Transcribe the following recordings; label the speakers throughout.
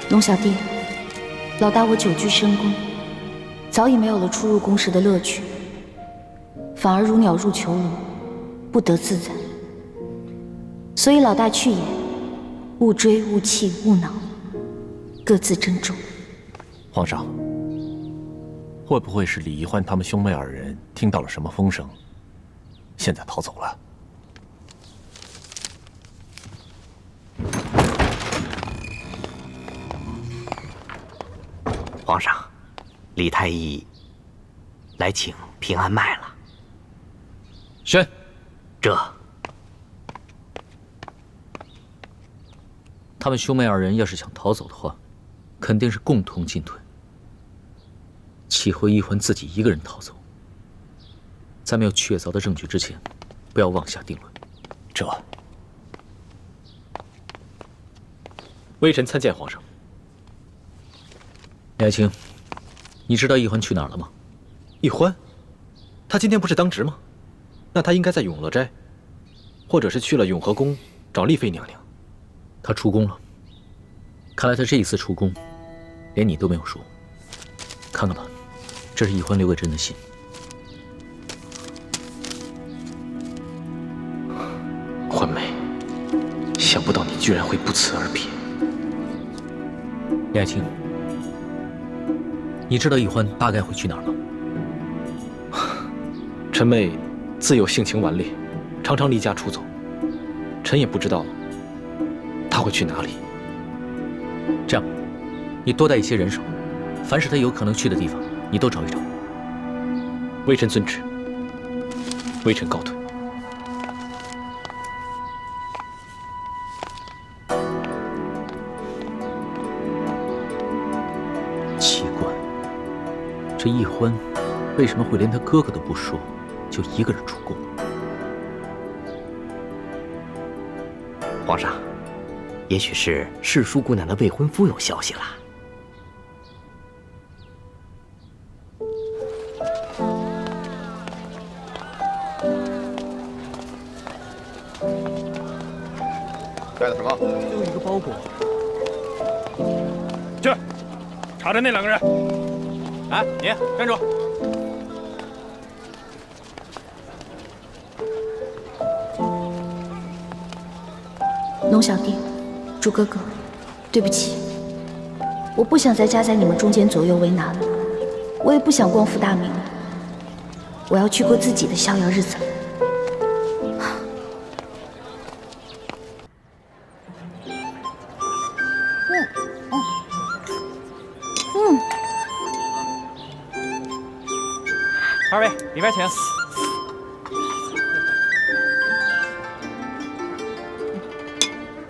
Speaker 1: 龙小弟，老大我久居深宫，早已没有了出入宫时的乐趣，反而如鸟入囚笼，不得自在。所以老大去也，勿追勿弃勿恼，各自珍重。
Speaker 2: 皇上，会不会是李易欢他们兄妹二人听到了什么风声，现在逃走了？
Speaker 3: 皇上，李太医来请平安脉了。
Speaker 4: 宣，
Speaker 3: 这
Speaker 4: 他们兄妹二人要是想逃走的话，肯定是共同进退。岂会易欢自己一个人逃走？在没有确凿的证据之前，不要妄下定论。
Speaker 2: 这，
Speaker 4: 微臣参见皇上。 李爱卿，你知道易欢去哪儿了吗？
Speaker 5: 易欢，他今天不是当值吗？那他应该在永乐斋，或者是去了永和宫找丽妃娘娘。
Speaker 4: 他出宫了。看来他这一次出宫，连你都没有说。看看吧，这是易欢留给朕的信。
Speaker 5: 欢梅，想不到你居然会不辞而别。
Speaker 4: 李爱卿。 你知道易欢大概会去哪儿吗？
Speaker 5: 臣妹自幼性情顽劣，常常离家出走，臣也不知道她会去哪里。
Speaker 4: 这样，你多带一些人手，凡是他有可能去的地方，你都找一找。
Speaker 5: 微臣遵旨。微臣告退。
Speaker 4: 奇怪。 这易欢为什么会连他哥哥都不说，就一个人出宫？
Speaker 3: 皇上，也许是世淑姑娘的未婚夫有消息了。
Speaker 6: 带的什么？
Speaker 4: 就一个包裹。
Speaker 7: 去，查查那两个人。 哎，你站住！
Speaker 1: 龙小弟，朱哥哥，对不起，我不想再夹在你们中间左右为难了，我也不想光复大明了，我要去过自己的逍遥日子了。
Speaker 7: 二位里边请。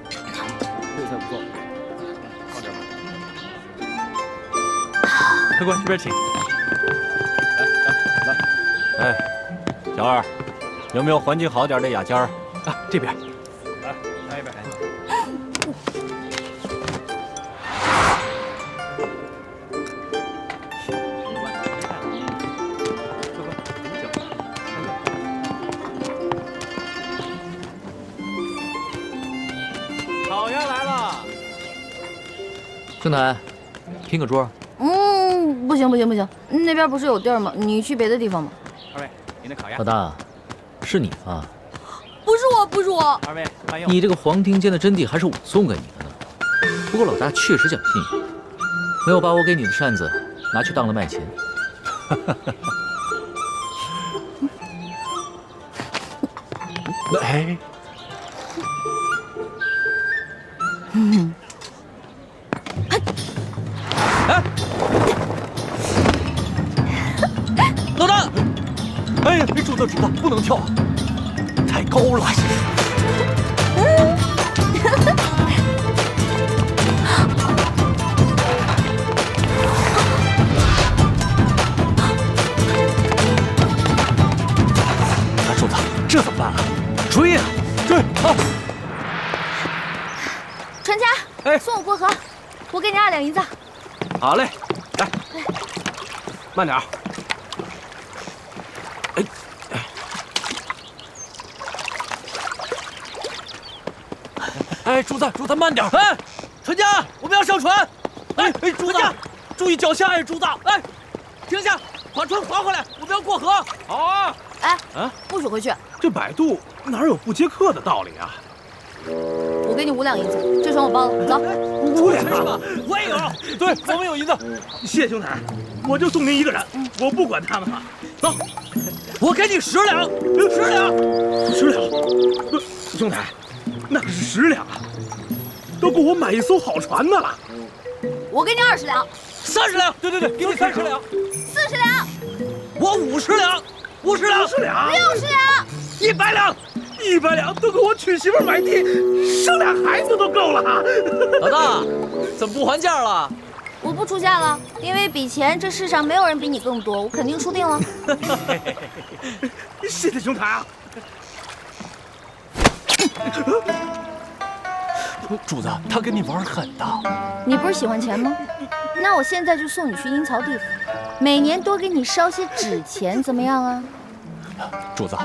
Speaker 7: 这菜不错，放这儿吧。客官这边请。来。
Speaker 2: 哎，小二，有没有环境好点的雅间儿？
Speaker 5: 啊，这边。
Speaker 7: 来，那一边。
Speaker 4: 烤鸭来了，兄台，拼个桌。
Speaker 1: 不行，那边不是有地儿吗？你去别的地方吧。
Speaker 7: 二位，您的烤鸭。
Speaker 4: 老大，是你吧？
Speaker 1: 不是我。
Speaker 7: 二位慢用。
Speaker 4: 你这个黄庭坚的真谛还是我送给你的呢。不过老大确实讲信用，没有把我给你的扇子拿去当了卖钱。
Speaker 5: 哎。
Speaker 4: 老大，
Speaker 2: 哎呀，别主子，不能跳，太高了。
Speaker 1: 船家，
Speaker 5: 哎，
Speaker 1: 送我过河，我给你2两银子。
Speaker 5: 好嘞，来，慢点儿。
Speaker 2: 哎，主子，慢点！
Speaker 4: 哎，船家，我们要上船。
Speaker 2: 哎，主子，注意脚下！哎，主子，
Speaker 4: 哎，停下，把船划回来，我们要过河。
Speaker 5: 好啊。
Speaker 1: 哎，
Speaker 5: 啊，
Speaker 1: 不许回去！
Speaker 5: 这摆渡哪有不接客的道理啊？
Speaker 1: 我给你5两银子，这船我包了，走。
Speaker 5: 5两啊！
Speaker 4: 我也有。
Speaker 2: 对，我们有银子。
Speaker 5: 谢兄台，我就送您1个人，我不管他们了。走，
Speaker 4: 我给你10两，10两
Speaker 5: ，10两。兄台，那可是10两啊，都够我买一艘好船的了。
Speaker 1: 我给你20两
Speaker 4: ，30两。
Speaker 2: 对，给你30两
Speaker 1: ，40两，
Speaker 4: 我50两，50两
Speaker 5: ，50两
Speaker 1: ，60两
Speaker 4: ，100两
Speaker 5: ，100两都够我娶媳妇买地，生俩孩子都够了。
Speaker 4: 老大，怎么不还价了？
Speaker 1: 我不出价了，因为比钱这世上没有人比你更多，我肯定输定了。
Speaker 5: 谢谢兄台啊。
Speaker 2: 主子，他跟你玩狠的。
Speaker 1: 你不是喜欢钱吗？那我现在就送你去阴曹地府，每年多给你烧些纸钱，怎么样啊？
Speaker 2: 主子，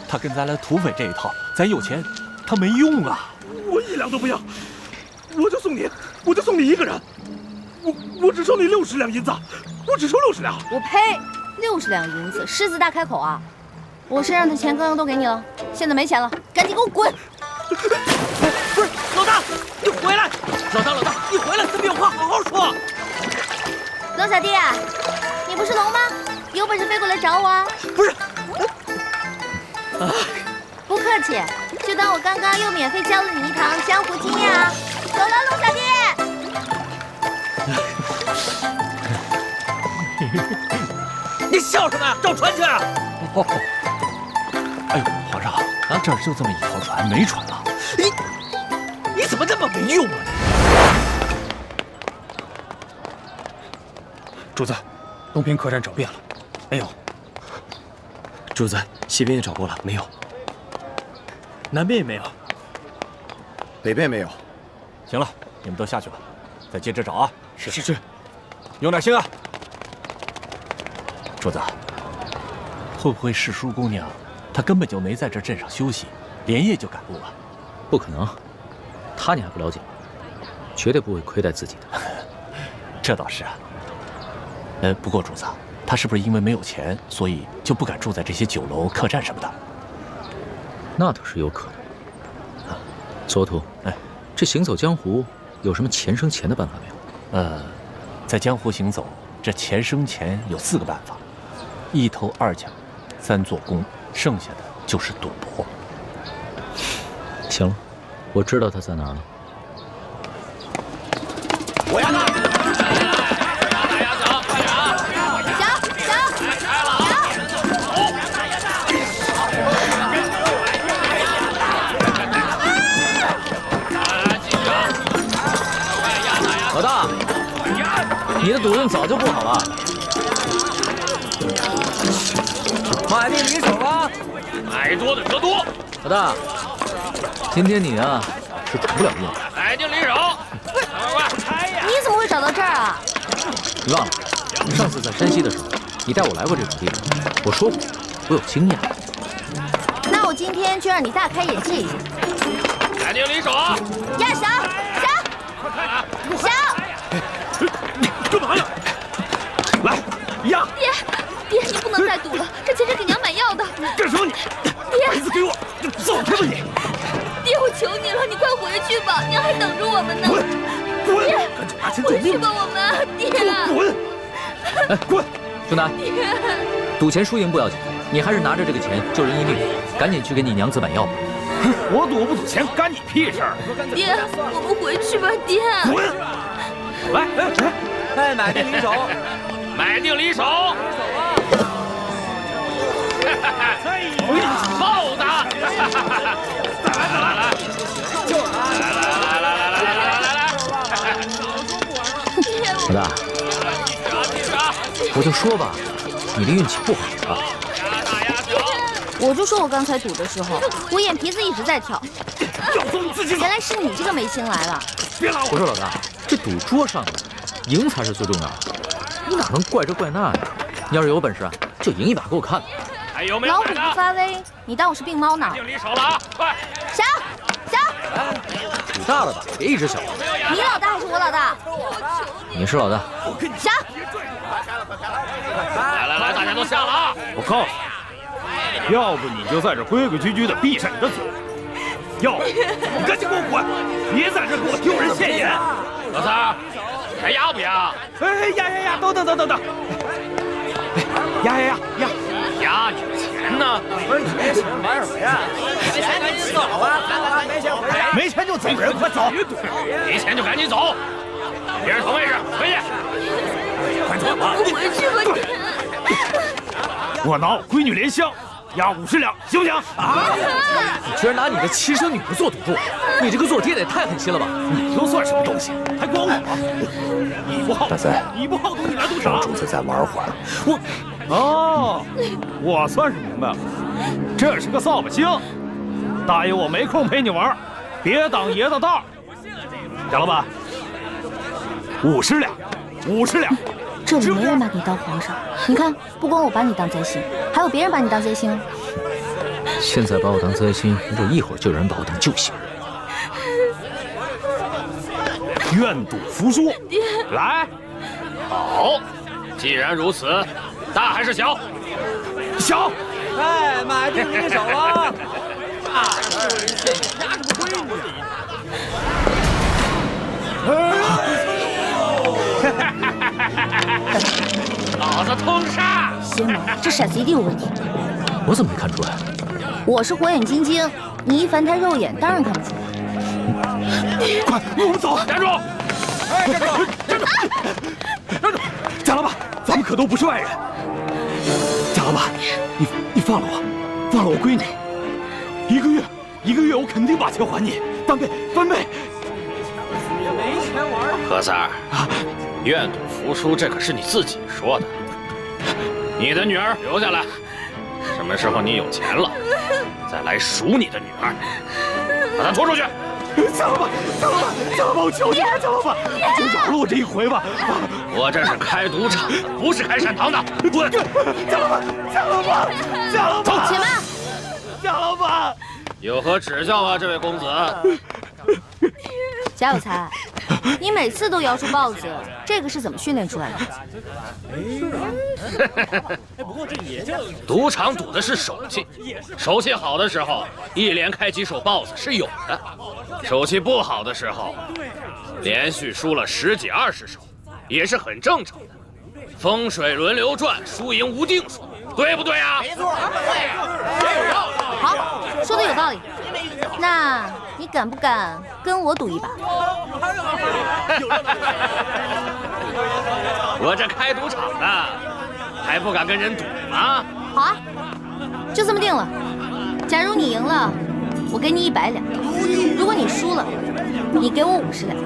Speaker 2: 他跟咱来土匪这一套，咱有钱，他没用啊。
Speaker 5: 我1两都不要，我就送你1个人。我只收你60两银子，我只收60两。
Speaker 1: 我呸！60两银子，狮子大开口啊！我身上的钱刚刚都给你了，现在没钱了，赶紧给我滚！
Speaker 4: 不是，老大，你回来！老大，你回来，咱们有话好好说。
Speaker 1: 龙小弟啊，你不是龙吗？有本事飞过来找我啊！
Speaker 4: 不是，
Speaker 1: 不客气，就当我刚刚又免费教了你一堂江湖经验啊！走了，龙小弟。
Speaker 4: 你笑什么呀？找船去！
Speaker 2: 哎呦，皇上啊，这儿就这么一条船，没船了。
Speaker 4: 你怎么这么没用啊？
Speaker 5: 主子，东边客栈找遍了，没有。
Speaker 3: 主子，西边也找过了，没有。
Speaker 5: 南边也没有。
Speaker 6: 北边没有。
Speaker 2: 行了，你们都下去吧，再接着找啊。
Speaker 5: 是，
Speaker 2: 用点心啊。主子，会不会世叔姑娘她根本就没在这镇上休息，连夜就赶路了？
Speaker 4: 不可能，他你还不了解，绝对不会亏待自己的。
Speaker 2: 这倒是啊。不过主子，她是不是因为没有钱，所以就不敢住在这些酒楼、客栈什么的？
Speaker 4: 那倒是有可能。索图，这行走江湖有什么钱生钱的办法没有？
Speaker 2: 在江湖行走，这钱生钱有4个办法：1头2脚，3做工，剩下的就是赌博。
Speaker 4: 行了，我知道他在哪儿了。
Speaker 6: 我要大
Speaker 1: 小，
Speaker 4: 老大，你的赌运早就不好了。买定离手吧，
Speaker 7: 买多的得多。
Speaker 4: 老大，今天你啊是出不了运。
Speaker 7: 买定离手，
Speaker 1: 你怎么会找到这儿啊？
Speaker 4: 你忘了，上次在山西的时候，你带我来过这种地方，我说过，我有经验。
Speaker 1: 那我今天就让你大开眼界一下。
Speaker 7: 买定离手，
Speaker 1: 呀，小，
Speaker 5: 干嘛呀？来，压！
Speaker 8: 爹，你不能再赌了，这钱是给娘买药的。
Speaker 5: 干什么你？
Speaker 8: 爹，
Speaker 5: 把银子给我，走开吧你！
Speaker 8: 爹，我求你了，你快回去吧，娘还等着我们呢。
Speaker 5: 滚！
Speaker 8: 爹，
Speaker 5: 赶紧拿钱走命！
Speaker 8: 回去吧，我们。爹，
Speaker 5: 滚！哎，滚！
Speaker 4: 兄弟，赌钱输赢不要紧，你还是拿着这个钱救人一命，赶紧去给你娘子买药吧。
Speaker 5: 我赌不赌钱干你屁事儿！
Speaker 8: 爹，我们回去吧，爹。
Speaker 5: 滚！来，
Speaker 4: 买定离手，
Speaker 7: 买定离手，豹子，来，
Speaker 4: 老大，我就说吧，你的运气不好啊。
Speaker 1: 我就说我刚才赌的时候，我眼皮子一直在跳。
Speaker 5: 要做你自己。
Speaker 1: 原来是你这个眉星来了。
Speaker 7: 别拉我！
Speaker 4: 我说老大，这赌桌上的赢才是最重要的，你哪能怪这怪那呀？你要是有本事啊，就赢一把给我看。
Speaker 7: 还有没有
Speaker 1: 老虎不发威，你当我是病猫呢？
Speaker 7: 定离手了啊！快！
Speaker 1: 小，
Speaker 4: 赌大了吧，别一只小。
Speaker 1: 你老大还是我老大？
Speaker 4: 你是老大。
Speaker 1: 小，
Speaker 7: 来，大家都下了啊！
Speaker 9: 我告诉你，要不你就在这规规矩矩的闭上你的嘴，要不你赶紧给我滚，别在这给我丢人现眼。
Speaker 7: 老三，还压不压？
Speaker 9: 哎呀，等，呀，
Speaker 7: 压你的钱呢？
Speaker 6: 不是你没钱玩什么呀？没钱赶紧走啊！没钱回家。
Speaker 9: 没钱就走人，快走！
Speaker 7: 没钱就赶紧走，别人同位置，回去。
Speaker 9: 快走吧！
Speaker 8: 我回去吧你。
Speaker 9: 我拿我闺女莲香押50两，行不行？啊！
Speaker 4: 你居然拿你的亲生女儿做赌注，你这个做爹的也太狠心了吧！
Speaker 9: 你又算什么东西？还管我？你不好，
Speaker 6: 大三，
Speaker 9: 你不好赌，你来赌场。
Speaker 6: 主子再玩会儿。
Speaker 9: 我算是明白了，这是个扫把星。大爷，我没空陪你玩，别当爷的道。贾老板，50两。
Speaker 1: 这里没人把你当皇上，你看，不光我把你当灾星，还有别人把你当灾星。
Speaker 4: 现在把我当灾星，不一会儿就有人把我当救星。
Speaker 9: 愿赌服输，来。
Speaker 7: 好，既然如此，大还是小？
Speaker 9: 小。
Speaker 6: 哎，买定离手了。
Speaker 7: 老子通杀！
Speaker 1: 仙毛，这骰子一定有问题。
Speaker 4: 我怎么没看出来？
Speaker 1: 我是火眼金睛，你一凡胎肉眼，当然看不出来。
Speaker 9: 快，我们走！
Speaker 7: 站住！
Speaker 9: 哎，站住！贾老板，咱们可都不是外人。贾老板，你放了我，放了我闺女。一个月，我肯定把钱还你，翻倍。
Speaker 6: 没钱玩。
Speaker 7: 何三儿，愿赌服输，这可是你自己说的。你的女儿留下来，什么时候你有钱了，再来赎你的女儿。把她拖出去。
Speaker 9: 贾老板，我求你了，贾老板，就饶了我这一回吧。
Speaker 7: 我这是开赌场的，不是开善堂的。滚！
Speaker 9: 贾老板，
Speaker 1: 走，且慢。
Speaker 9: 贾老板，
Speaker 7: 有何指教啊，这位公子？
Speaker 1: 贾有才，你每次都摇出豹子，这个是怎么训练出来的？
Speaker 7: 赌场赌的是手气，手气好的时候，一连开几手豹子是有的；手气不好的时候，连续输了10几20手，也是很正常的。风水轮流转，输赢无定数，对不对啊？没错，
Speaker 1: 好，说的有道理。那你敢不敢跟我赌一把？
Speaker 7: 我这开赌场的，还不敢跟人赌吗？
Speaker 1: 好啊，就这么定了。假如你赢了，我给你100两；如果你输了，你给我50两。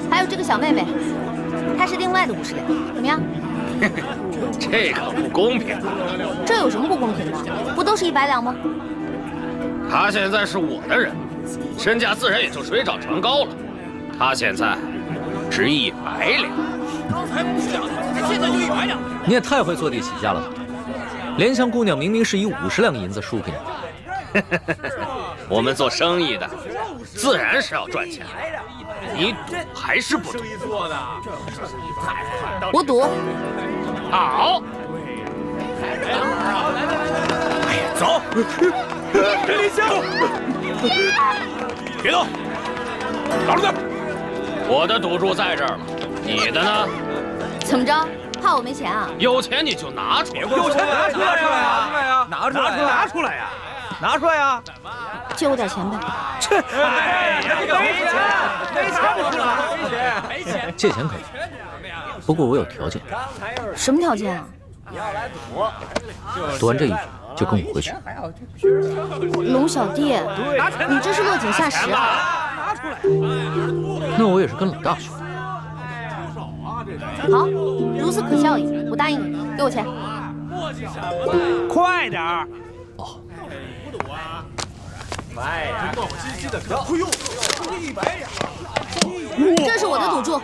Speaker 1: 还有这个小妹妹，她是另外的50两，怎么样？
Speaker 7: 这可不公平。
Speaker 1: 这有什么不公平的？不都是100两吗？
Speaker 7: 他现在是我的人，身价自然也就水涨船高了。他现在值100两。刚才50两，现在就100两。
Speaker 4: 你也太会坐地起价了吧！莲香姑娘明明是以50两银子输给你。
Speaker 7: 我们做生意的，自然是要赚钱。你赌还是不赌？
Speaker 1: 我赌。
Speaker 7: 好。
Speaker 9: 哎呀，走！莲香，别动，打住点！
Speaker 7: 我的赌注在这儿了，你的呢？
Speaker 1: 怎么着？怕我没钱啊？
Speaker 7: 有钱你就拿出来。
Speaker 9: 有钱拿出来呀！拿出来呀！拿出来呀！
Speaker 1: 借我点钱呗。
Speaker 9: 哎呀，这个没钱，没钱。
Speaker 4: 借钱可以，不过我有条件。
Speaker 1: 什么条件啊？
Speaker 4: 赌完这一局就跟我回去。
Speaker 1: 龙小弟，你这是落井下石啊！
Speaker 4: 那我也是跟老大学。
Speaker 1: 好，如此可笑也，我答应你，给我钱。
Speaker 9: 快点儿！
Speaker 4: 哦。
Speaker 6: 快呀！磨磨唧唧的，哎呦，100两！
Speaker 1: 这赌注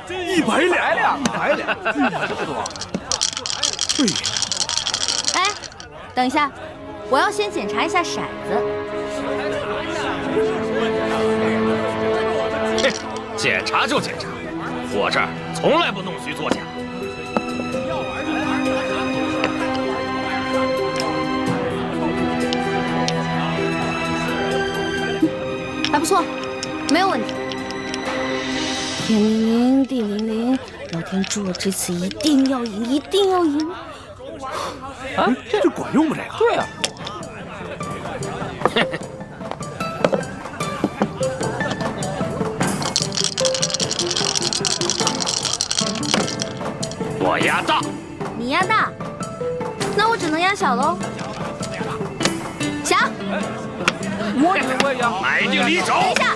Speaker 9: ？100两，100两，这么多。对呀。
Speaker 1: 哎，等一下，我要先检查一下骰子。
Speaker 7: 切，检查就检查，我这儿从来不弄虚作假。
Speaker 1: 还不错，没有问题。天灵灵，地灵灵，老天祝我这次一定要赢，一定要赢！
Speaker 9: 啊，这管用吗？这个？
Speaker 4: 对啊。
Speaker 7: 我压大，
Speaker 1: 你压大，那我只能压小喽。小，
Speaker 7: 我也压，买定离手。
Speaker 1: 等一下。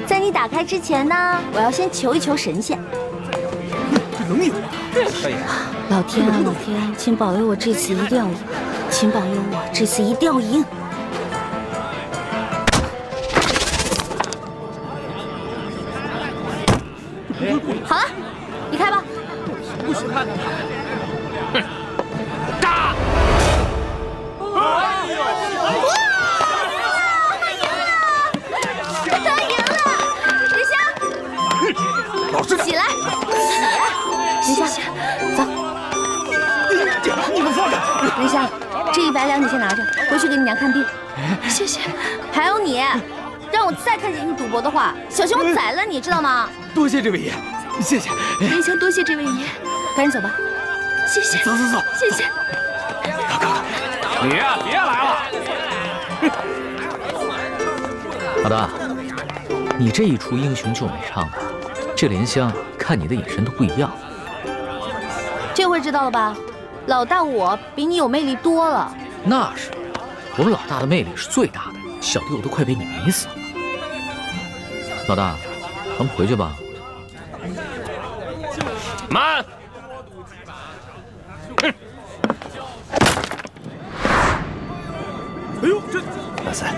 Speaker 1: 在你打开之前呢，我要先求一求神仙。
Speaker 9: 这能赢吗？
Speaker 4: 这可以。
Speaker 1: 老天啊，老天，请保佑我这次一定要赢，请保佑我这次一定要赢。好了，你开吧。
Speaker 7: 不行，大。
Speaker 1: 起来，林夏，走。
Speaker 9: 你们放开！
Speaker 1: 林夏，这100两你先拿着，回去给你娘看病。
Speaker 8: 谢谢。
Speaker 1: 还有你，让我再看见你赌博的话，小心我宰了你，知道吗？
Speaker 9: 多谢这位爷，谢谢。
Speaker 8: 莲香多谢这位爷，
Speaker 1: 赶紧走吧。
Speaker 8: 谢谢。
Speaker 9: 走。
Speaker 8: 谢谢。
Speaker 7: 你呀，别来了。
Speaker 4: 老大，你这一出英雄救美唱的。这莲香看你的眼神都不一样，
Speaker 1: 这回知道了吧？老大我比你有魅力多了。
Speaker 4: 那是，我们老大的魅力是最大的，小弟我都快被你迷死了。老大，咱们回去吧。
Speaker 7: 慢！哼！
Speaker 9: 哎呦，这
Speaker 2: 大赛，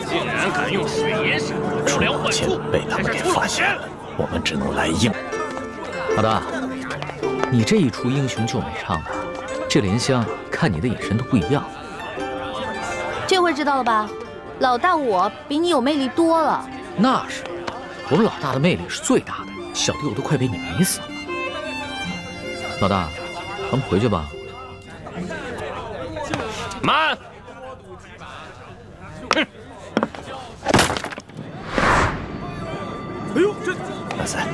Speaker 7: 竟然敢用水银闪不良幻术，
Speaker 2: 被他们给发现了，我们只能来硬。
Speaker 4: 老大，你这一出英雄救美唱的，这莲香看你的眼神都不一样。
Speaker 1: 这回知道了吧？老大我比你有魅力多了。
Speaker 4: 那是，我们老大的魅力是最大的，小弟我都快被你迷死了。老大，咱们回去吧。
Speaker 7: 慢！哼！
Speaker 9: 哎呦，这
Speaker 2: 大赛，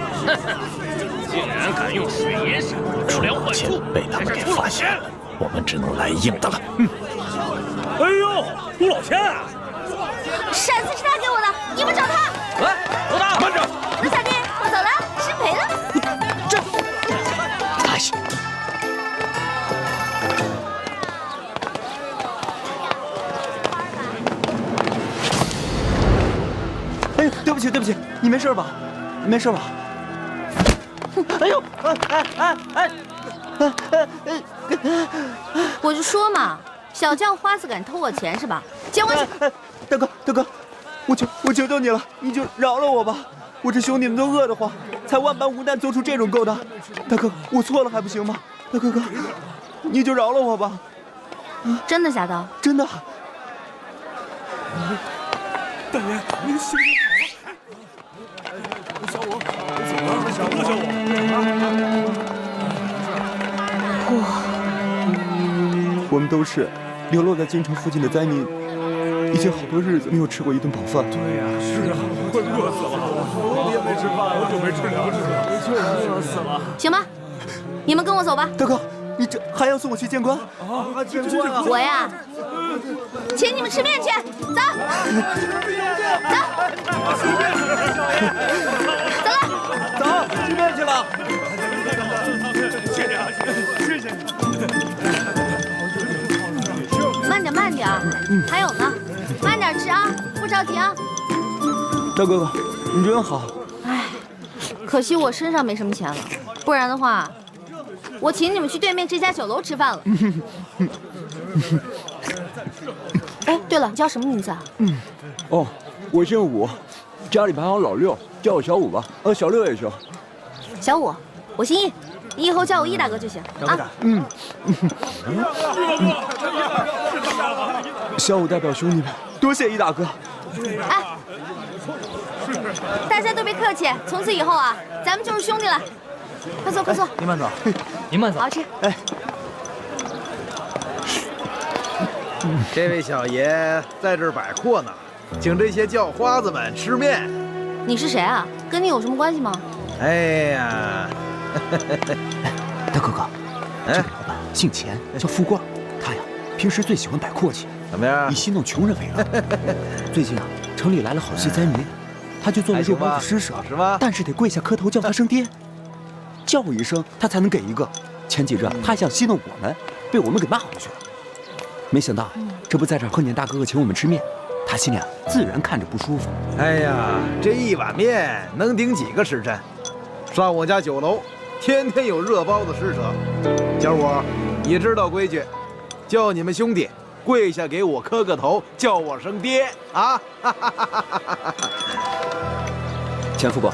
Speaker 7: 竟然敢用水银闪不良幻术，
Speaker 2: 被他们给发现了，我们只能来硬的了。
Speaker 9: 哎呦，陆老千啊！
Speaker 1: 骰子是他给我的，你们找他。
Speaker 9: 来，老大，慢着！
Speaker 1: 陆小弟，我走了，失陪了。
Speaker 9: 这，
Speaker 4: 哎呀！
Speaker 10: 哎呦，对不起，你没事吧？没事吧？哎呦，
Speaker 1: 我就说嘛，小将花子敢偷我钱是吧？接回去。
Speaker 10: 大哥，我求你了，你就饶了我吧！我这兄弟们都饿得慌，才万般无奈做出这种勾当。大哥，我错了还不行吗？大哥，你就饶了我吧！
Speaker 1: 真的假的？
Speaker 10: 真的。
Speaker 9: 大爷，您行好。小五，怎么了？小五。
Speaker 10: 我们都是流落在京城附近的灾民，已经好多日子没有吃过一顿饱饭。
Speaker 9: 对呀，是啊，快饿死了，我也没吃饭，好久没吃粮食了，就是饿死了。
Speaker 1: 行吧，你们跟我走吧。
Speaker 10: 大哥，你这还要送我去见官？
Speaker 9: 啊，见官啊！
Speaker 1: 我呀，请你们吃面去，走，
Speaker 10: 走，吃面去了。
Speaker 9: 谢谢你。
Speaker 1: 慢点，还有呢，慢点吃啊，不着急啊。
Speaker 10: 大哥哥，你真好。
Speaker 1: 哎，可惜我身上没什么钱了，不然的话，我请你们去对面这家酒楼吃饭了。哎，对了，你叫什么名字啊？
Speaker 10: 哦，我姓武，
Speaker 9: 家里排行老六，叫我小五吧。小六也行。
Speaker 1: 小五，我姓易，你以后叫我易大哥就行啊。
Speaker 10: 小五代表兄弟们，多谢易大哥。
Speaker 1: 哎，大家都别客气，从此以后啊，咱们就是兄弟了。快坐，快坐。
Speaker 5: 您慢走，您慢走。
Speaker 1: 好吃。
Speaker 10: 哎，
Speaker 11: 这位小爷在这儿摆阔呢，请这些叫花子们吃面。
Speaker 1: 你是谁啊？跟你有什么关系吗？
Speaker 11: 哎呀，
Speaker 10: 大哥哥，这个老板姓钱，叫富贵，他呀平时最喜欢摆阔气，
Speaker 11: 怎么样？
Speaker 10: 以戏弄穷人为乐。最近啊，城里来了好些灾民，他就做了肉包子施舍，
Speaker 11: 是吗？
Speaker 10: 但是得跪下磕头叫他声爹，叫我一声他才能给一个。前几日他还想戏弄我们，被我们给骂回去了。没想到这不在这儿贺年大哥哥请我们吃面，他心里啊自然看着不舒服。
Speaker 11: 哎呀，这一碗面能顶几个时辰？上我家酒楼，天天有热包子施舍。小五，你知道规矩，叫你们兄弟跪下给我磕个头，叫我声爹啊！
Speaker 10: 钱副官，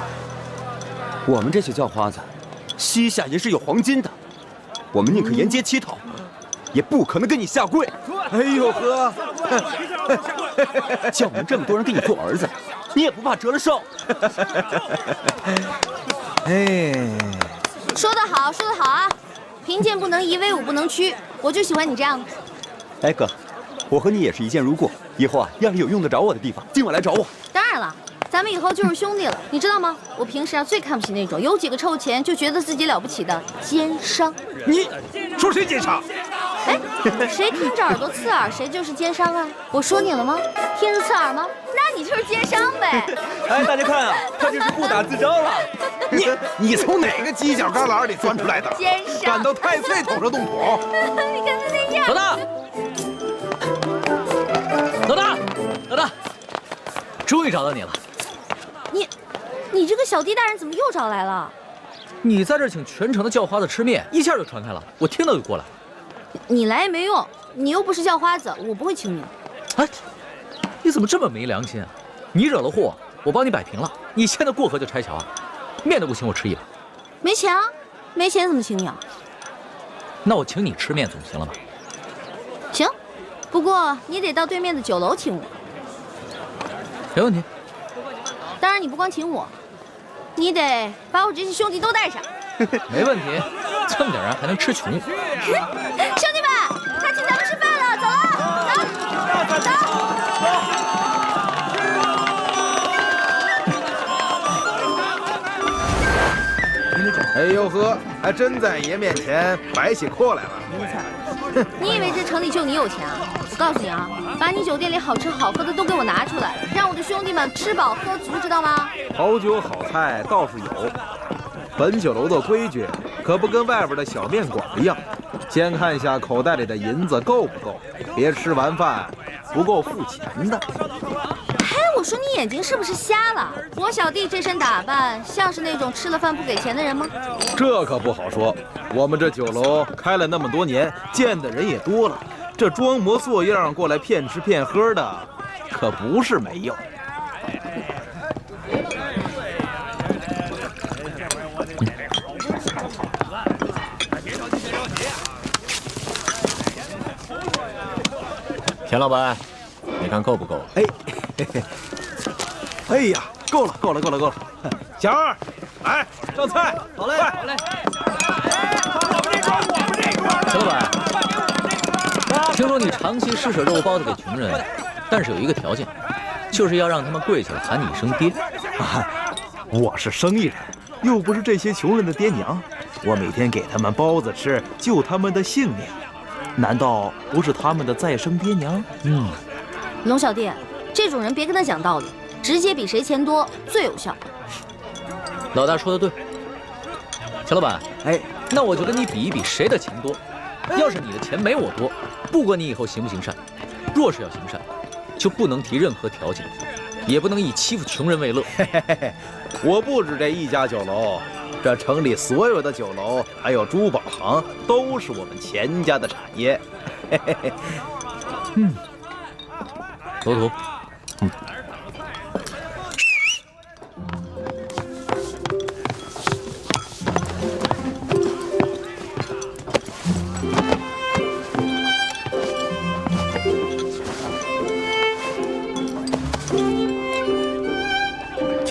Speaker 10: 我们这些叫花子，膝下也是有黄金的，我们宁可沿街乞讨，也不可能跟你下跪。
Speaker 11: 哎呦呵，
Speaker 10: 叫我们这么多人给你做儿子，你也不怕折了寿？
Speaker 11: 哎，
Speaker 1: 说得好，说得好啊！贫贱不能移，威武不能屈，我就喜欢你这样的。
Speaker 10: 哎哥，我和你也是一见如故，以后啊，要是有用得着我的地方，尽管来找我。
Speaker 1: 当然了，咱们以后就是兄弟了，你知道吗？我平时啊最看不起那种有几个臭钱就觉得自己了不起的奸商。
Speaker 11: 你说谁奸商？
Speaker 1: 哎，谁听着耳朵刺耳，谁就是奸商啊！我说你了吗？听着刺耳吗？那你就是奸商呗！
Speaker 10: 哎，大家看啊，他这是不打自招了。
Speaker 11: 你从哪个犄角旮旯里钻出来的？
Speaker 1: 奸商！
Speaker 11: 敢到太岁头上动土？
Speaker 1: 你看他那样。
Speaker 4: 老大，老大，老大，终于找到你了。
Speaker 1: 你这个小弟大人怎么又找来了？
Speaker 4: 你在这请全城的叫花子吃面，一下就传开了，我听到就过来。
Speaker 1: 你来也没用，你又不是叫花子，我不会请你。
Speaker 4: 哎，你怎么这么没良心啊？你惹了祸，我帮你摆平了，你现在过河就拆桥啊？面都不请我吃一碗。
Speaker 1: 没钱啊？没钱怎么请你啊？
Speaker 4: 那我请你吃面总行了吧？
Speaker 1: 行，不过你得到对面的酒楼请我。
Speaker 4: 没问题。
Speaker 1: 当然你不光请我，你得把我这些兄弟都带上。
Speaker 4: 没问题，这么点人还能吃穷？
Speaker 1: 兄弟们，他请咱们吃饭了，走了，走。
Speaker 11: 哎呦呵，还真在爷面前摆起阔来了。
Speaker 1: 你以为这城里就你有钱啊？我告诉你啊，把你酒店里好吃好喝的都给我拿出来，让我的兄弟们吃饱喝足，知道吗？
Speaker 11: 好酒好菜倒是有，本酒楼的规矩可不跟外边的小面馆一样，先看一下口袋里的银子够不够，别吃完饭不够付钱的。
Speaker 1: 哎，我说你眼睛是不是瞎了？我小弟这身打扮像是那种吃了饭不给钱的人吗？
Speaker 11: 这可不好说，我们这酒楼开了那么多年，见的人也多了，这装模作样过来骗吃骗喝的可不是没有。
Speaker 2: 田老板，你看够不够？
Speaker 11: 哎呀，够了，够了，够了，够了！小二，来上菜。好嘞，好嘞。
Speaker 4: 陈老板，听说你长期施舍肉包子给穷人，但是有一个条件，就是要让他们跪下来喊你一声爹。
Speaker 11: 我是生意人，又不是这些穷人的爹娘，我每天给他们包子吃，救他们的性命，难道不是他们的再生爹娘？
Speaker 1: 龙小弟，这种人别跟他讲道理，直接比谁钱多最有效。
Speaker 4: 老大说的对，钱老板，那我就跟你比一比谁的钱多。要是你的钱没我多，不管你以后行不行善，若是要行善，就不能提任何条件，也不能以欺负穷人为乐。
Speaker 11: 我不止这一家酒楼，这城里所有的酒楼还有珠宝行都是我们钱家的产业。
Speaker 4: 罗图，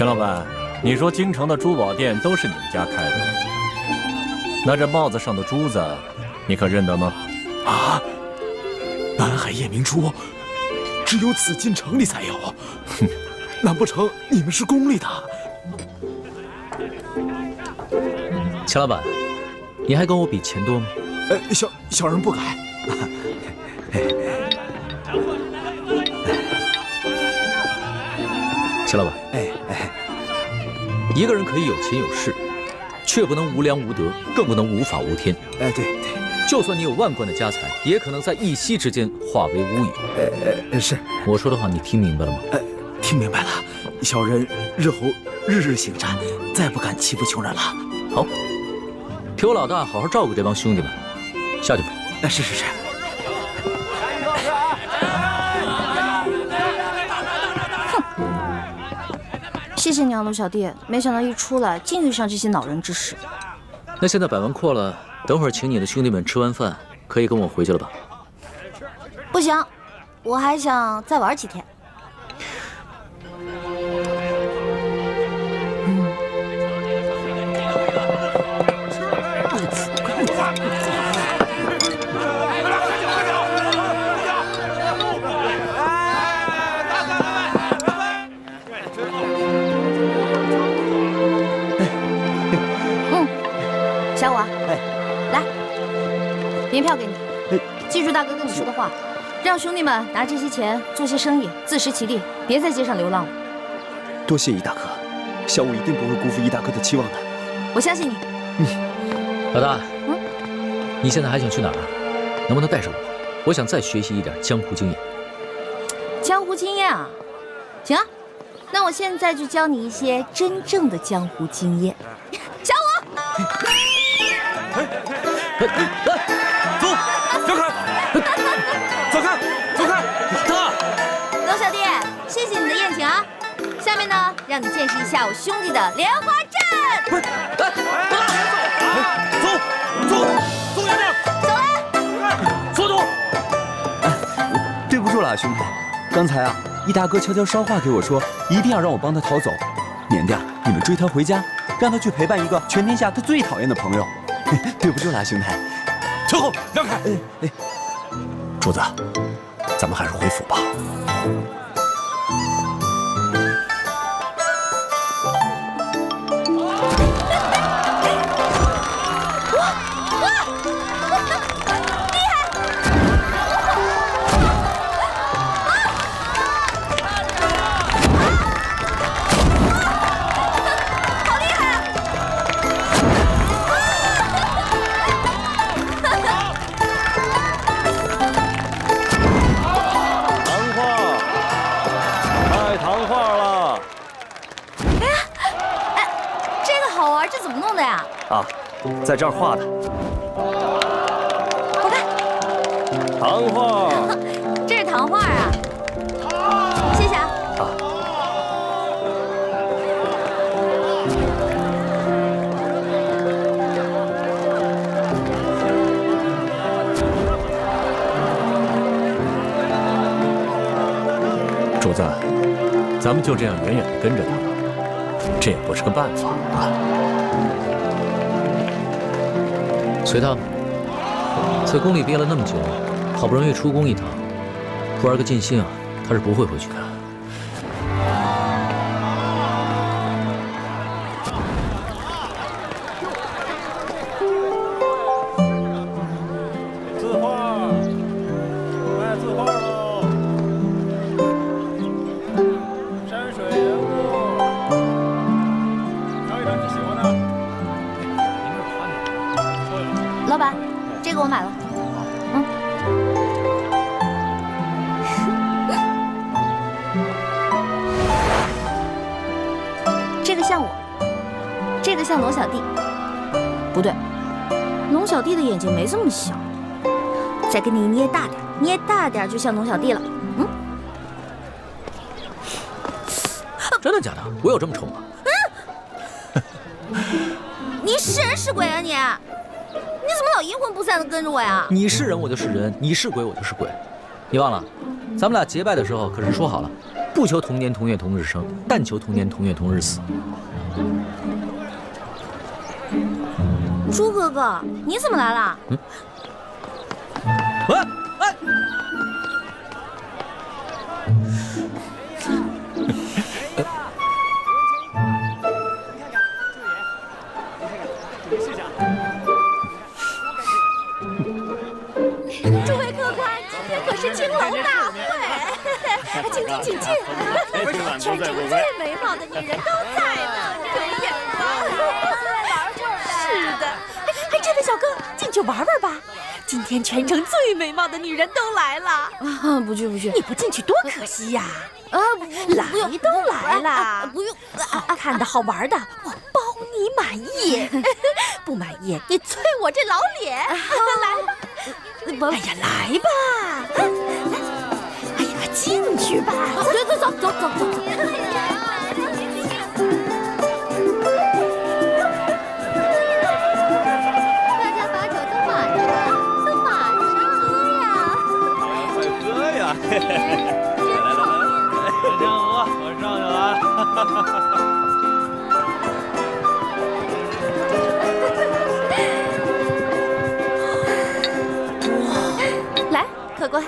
Speaker 2: 钱老板，你说京城的珠宝店都是你们家开的，那这帽子上的珠子，你可认得吗？
Speaker 9: 啊，南海夜明珠，只有紫禁城里才有。哼，难不成你们是宫里的？
Speaker 4: 钱老板，你还跟我比钱多吗？
Speaker 9: 小人不敢。
Speaker 4: 钱老板，一个人可以有钱有势，却不能无良无德，更不能无法无天。
Speaker 9: 对，
Speaker 4: 就算你有万贯的家财，也可能在一夕之间化为乌有。
Speaker 9: 是。
Speaker 4: 我说的话你听明白了吗？
Speaker 9: 听明白了。小人日后日日行善，再不敢欺负穷人了。
Speaker 4: 好，替我老大好好照顾这帮兄弟们，下去吧。
Speaker 9: 是。
Speaker 1: 谢谢你啊，龙小弟，没想到一出来竟遇上这些恼人之事。
Speaker 4: 那现在摆完阔了，等会儿请你的兄弟们吃完饭，可以跟我回去了吧？
Speaker 1: 不行，我还想再玩几天。小五啊，来，银票给你，记住大哥跟你说的话，让兄弟们拿这些钱做些生意，自食其力，别在街上流浪了。
Speaker 10: 多谢易大哥，小五一定不会辜负易大哥的期望的。
Speaker 1: 我相信你。
Speaker 4: 老大，你现在还想去哪儿？能不能带上我？我想再学习一点江湖经验。
Speaker 1: 江湖经验啊，行啊，那我现在就教你一些真正的江湖经验。小五。
Speaker 9: 走，让开！走开！他，
Speaker 1: 龙小弟，谢谢你的宴请啊！下面呢，让你见识一下我兄弟的莲花阵。
Speaker 9: 走远点！
Speaker 1: 走了。
Speaker 9: 速度！
Speaker 10: 对不住了，兄弟，刚才啊，易大哥悄悄捎话给我说，一定要让我帮他逃走。免得你们追他回家，让他去陪伴一个全天下他最讨厌的朋友。对不住了，兄弟。
Speaker 9: 退后，让开！
Speaker 2: 主子，咱们还是回府吧。
Speaker 10: 啊，在这儿画的。
Speaker 1: 我看。
Speaker 10: 糖画。
Speaker 1: 这是糖画啊。谢谢啊。
Speaker 2: 主子，咱们就这样远远地跟着他，这也不是个办法啊。
Speaker 4: 随他吧，在宫里憋了那么久，好不容易出宫一趟，不玩个尽兴啊，他是不会回去的。
Speaker 6: 字画，卖字画喽！山水人物，挑一张你喜欢的。
Speaker 1: 老板，这个我买了。这个像我，这个像龙小弟。不对，龙小弟的眼睛没这么小。再给你捏大点，捏大点就像龙小弟了。
Speaker 4: 真的假的？我有这么丑吗？
Speaker 1: 你是人是鬼啊你？你怎么老阴魂不散的跟着我呀？
Speaker 4: 你是人我就是人，你是鬼我就是鬼。你忘了，咱们俩结拜的时候可是说好了，不求同年同月同日生，但求同年同月同日死。
Speaker 1: 猪哥哥，你怎么来了？
Speaker 8: 诸位客官，今天可是青楼大会，请进，请进。全城最美貌的女人都在呢，有眼吗？是的，哎，真的，小哥，进去玩玩吧。今天全城最美貌的女人都来了。
Speaker 1: 啊，不去不去，
Speaker 8: 你不进去多可惜呀！来都来了，不用。好看的好玩的，我包你满意。不满意，你啐我这老脸。来吧。哎呀，来吧！哎呀，进去吧！走。大家把酒都满上喝呀！
Speaker 6: 快喝呀！来，这样喝，我上去了。
Speaker 8: 客官，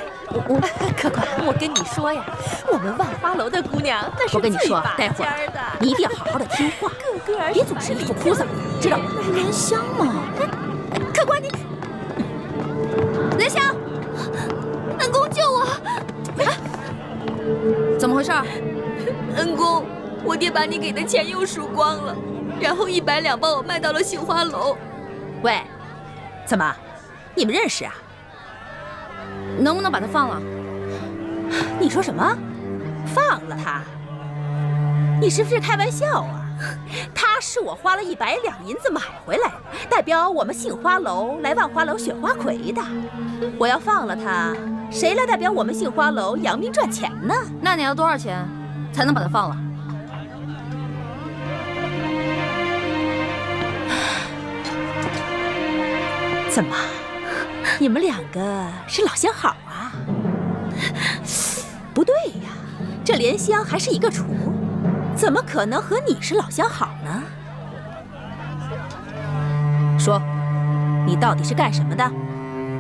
Speaker 8: 客官，我跟你说呀，我们万花楼的姑娘那是
Speaker 1: 我跟你说，
Speaker 8: 待会儿你一定要好好的听话，别总是一副哭丧，知道吗？
Speaker 1: 莲香嘛，
Speaker 8: 客官你，莲香，恩公救我！
Speaker 1: 怎么回事？
Speaker 8: 恩公，我爹把你给的钱又输光了，然后100两帮我卖到了杏花楼。
Speaker 12: 喂，怎么，你们认识啊？
Speaker 1: 能不能把他放了？
Speaker 12: 你说什么？放了他？你是不是开玩笑啊？他是我花了100两银子买回来，代表我们杏花楼来万花楼选花魁的。我要放了他，谁来代表我们杏花楼扬名赚钱呢？
Speaker 1: 那你要多少钱才能把他放了？
Speaker 12: 怎么？你们两个是老相好啊？不对呀，这莲香还是一个厨，怎么可能和你是老相好呢？说，你到底是干什么的？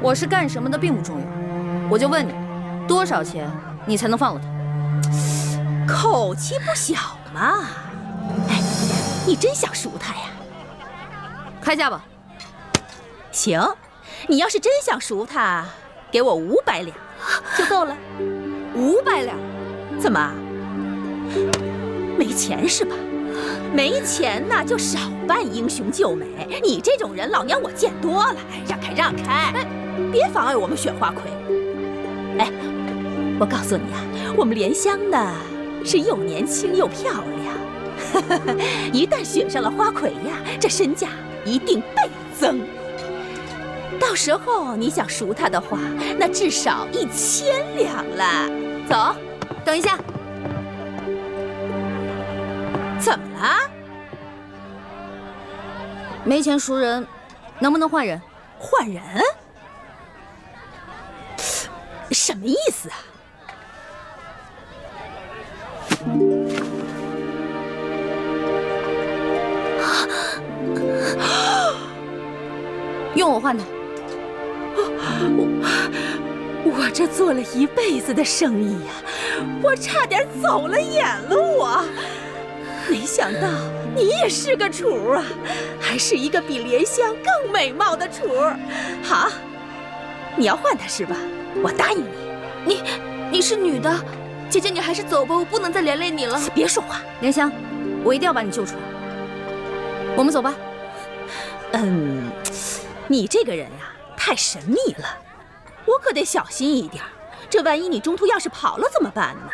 Speaker 1: 我是干什么的并不重要，我就问你，多少钱你才能放了他？
Speaker 12: 口气不小嘛！哎，你真想赎他呀？
Speaker 1: 开价吧。
Speaker 12: 行。你要是真想赎他，给我500两就够了。
Speaker 1: 500两？
Speaker 12: 怎么？没钱是吧？没钱那就少扮英雄救美。你这种人，老娘我见多了。让开，让开！别妨碍我们选花魁。哎，我告诉你啊，我们莲香呢是又年轻又漂亮，一旦选上了花魁呀，这身价一定倍增。到时候你想赎他的话，那至少1000两了。走，
Speaker 1: 等一下，
Speaker 12: 怎么了？
Speaker 1: 没钱赎人，能不能换人？
Speaker 12: 换人？什么意思啊？
Speaker 1: 用我换他。
Speaker 12: 我这做了一辈子的生意呀，我差点走了眼了我。没想到你也是个厨啊，还是一个比莲香更美貌的厨。好，你要换她是吧？我答应你。
Speaker 8: 你是女的，姐姐你还是走吧，我不能再连累你了。
Speaker 12: 别说话，
Speaker 1: 莲香，我一定要把你救出来。我们走吧。
Speaker 12: 你这个人呀，太神秘了，我可得小心一点。这万一你中途要是跑了怎么办呢？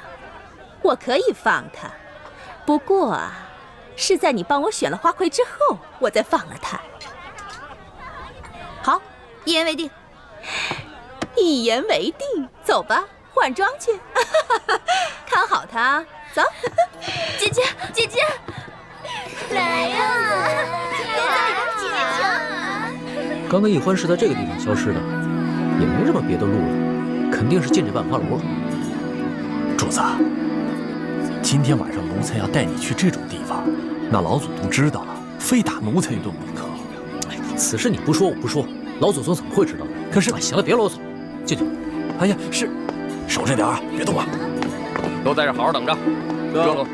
Speaker 12: 我可以放他，不过是在你帮我选了花魁之后，我再放了他。
Speaker 1: 好，一言为定。
Speaker 12: 一言为定，走吧，换装去。看好他，走。
Speaker 8: 姐姐，姐姐，来呀！
Speaker 4: 刚刚易欢是在这个地方消失的，也没什么别的路了，肯定是进这万花楼了。
Speaker 2: 主子，今天晚上奴才要带你去这种地方，那老祖宗知道了，非打奴才一顿不可。
Speaker 4: 此事你不说我不说，老祖宗怎么会知道呢？
Speaker 2: 可是，
Speaker 4: 行了，别啰嗦，进去。
Speaker 2: 哎呀，是，守着点啊，别动啊！
Speaker 7: 都在这好好等着。
Speaker 11: 哥。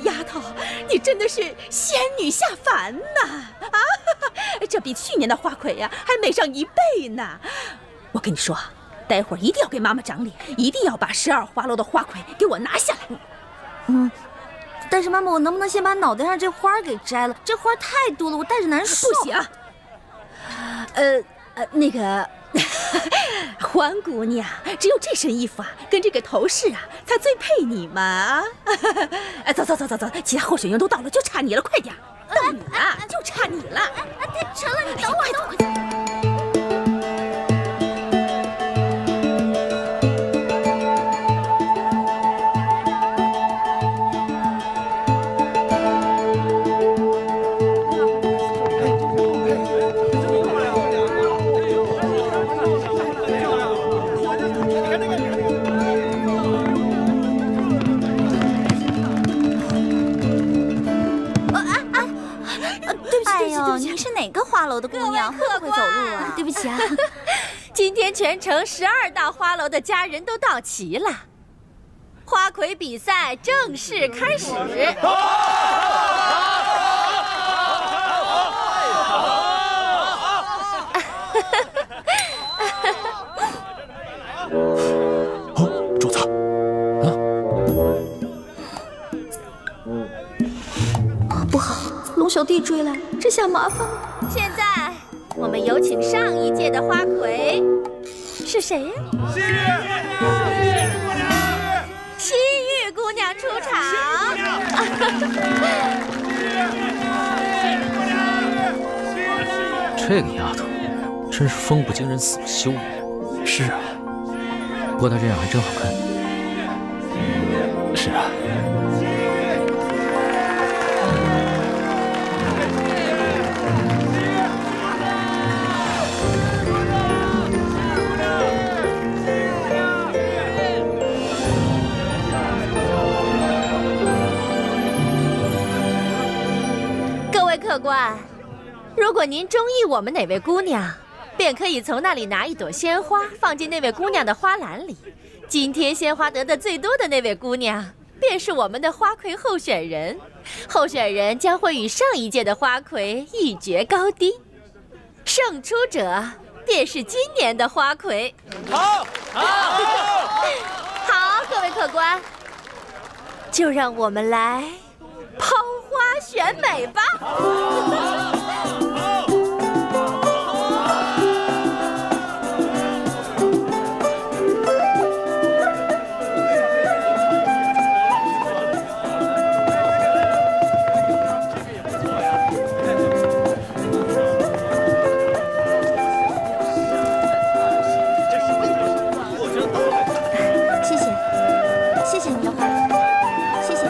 Speaker 12: 丫头，你真的是仙女下凡呐！啊，这比去年的花魁呀还美上1倍呢！我跟你说，待会儿一定要给妈妈长脸，一定要把12花楼的花魁给我拿下来。
Speaker 1: 但是妈妈，我能不能先把脑袋上这花给摘了？这花太多了，我戴着难受。
Speaker 12: 不行。那个。欢姑娘，只有这身衣服啊，跟这个头饰啊，才最配你嘛！走，其他候选人都到了，就差你了，快点！到你了，就差你了！
Speaker 1: 成了，你等会儿。您是哪个花楼的姑娘？会不会走路啊？对不起啊。
Speaker 8: 今天全城12大花楼的家人都到齐了，花魁比赛正式开始。
Speaker 2: 主子，
Speaker 1: 不好，龙小弟追来，这下麻烦了。
Speaker 8: 现在我们有请上一届的花魁，是谁呀？西域姑娘出场。
Speaker 4: 这个丫头真是风不惊人死不休。
Speaker 2: 是啊，
Speaker 4: 不过她这样还真好看。
Speaker 2: 是啊。
Speaker 8: 各位客官，如果您中意我们哪位姑娘，便可以从那里拿一朵鲜花放进那位姑娘的花篮里。今天鲜花得的最多的那位姑娘，便是我们的花魁候选人。候选人将会与上一届的花魁一决高低，胜出者便是今年的花魁。好，各位客官，就让我们来抛花选美吧。
Speaker 1: 谢谢你的花，谢谢。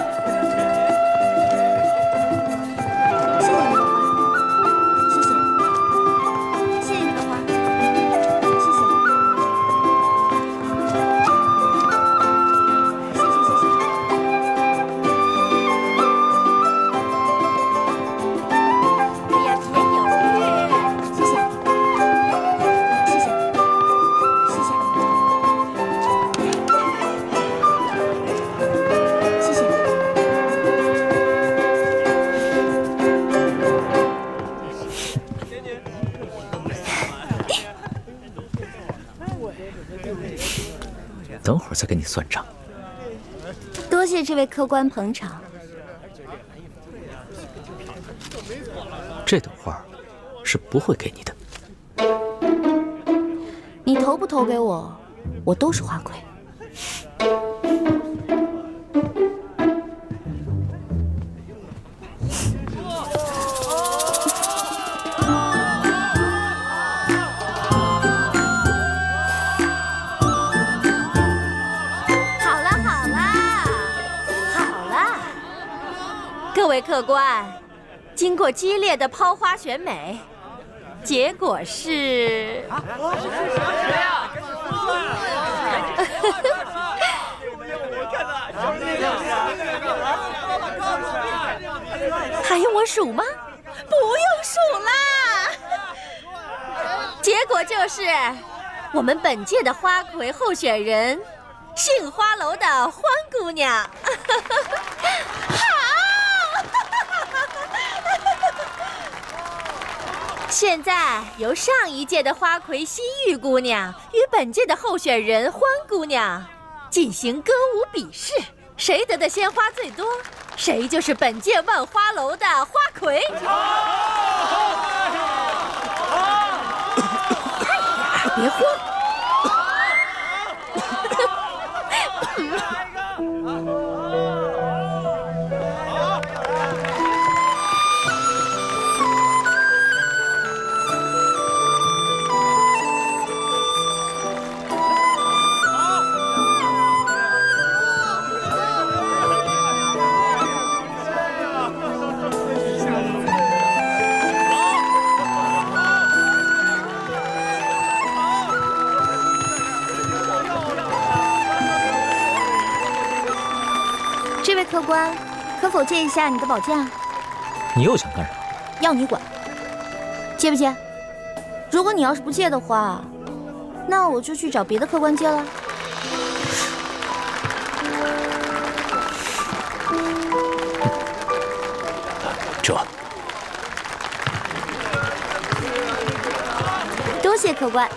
Speaker 4: 等会儿再跟你算账。
Speaker 1: 多谢这位客官捧场。
Speaker 4: 这朵花是不会给你的。
Speaker 1: 你投不投给我，我都是花魁。
Speaker 8: 客官，经过激烈的抛花选美，结果是……还用我数吗？不用数啦。结果就是我们本届的花魁候选人，杏花楼的欢姑娘。好！现在由上一届的花魁西域姑娘与本届的候选人欢姑娘进行歌舞比试，谁得的鲜花最多，谁就是本届万花楼的花魁。别慌。
Speaker 1: 这位客官，可否借一下你的宝剑？
Speaker 4: 你又想干啥？
Speaker 1: 要你管。借不借？如果你要是不借的话，那我就去找别的客官借了。
Speaker 2: 这，
Speaker 1: 多谢客官。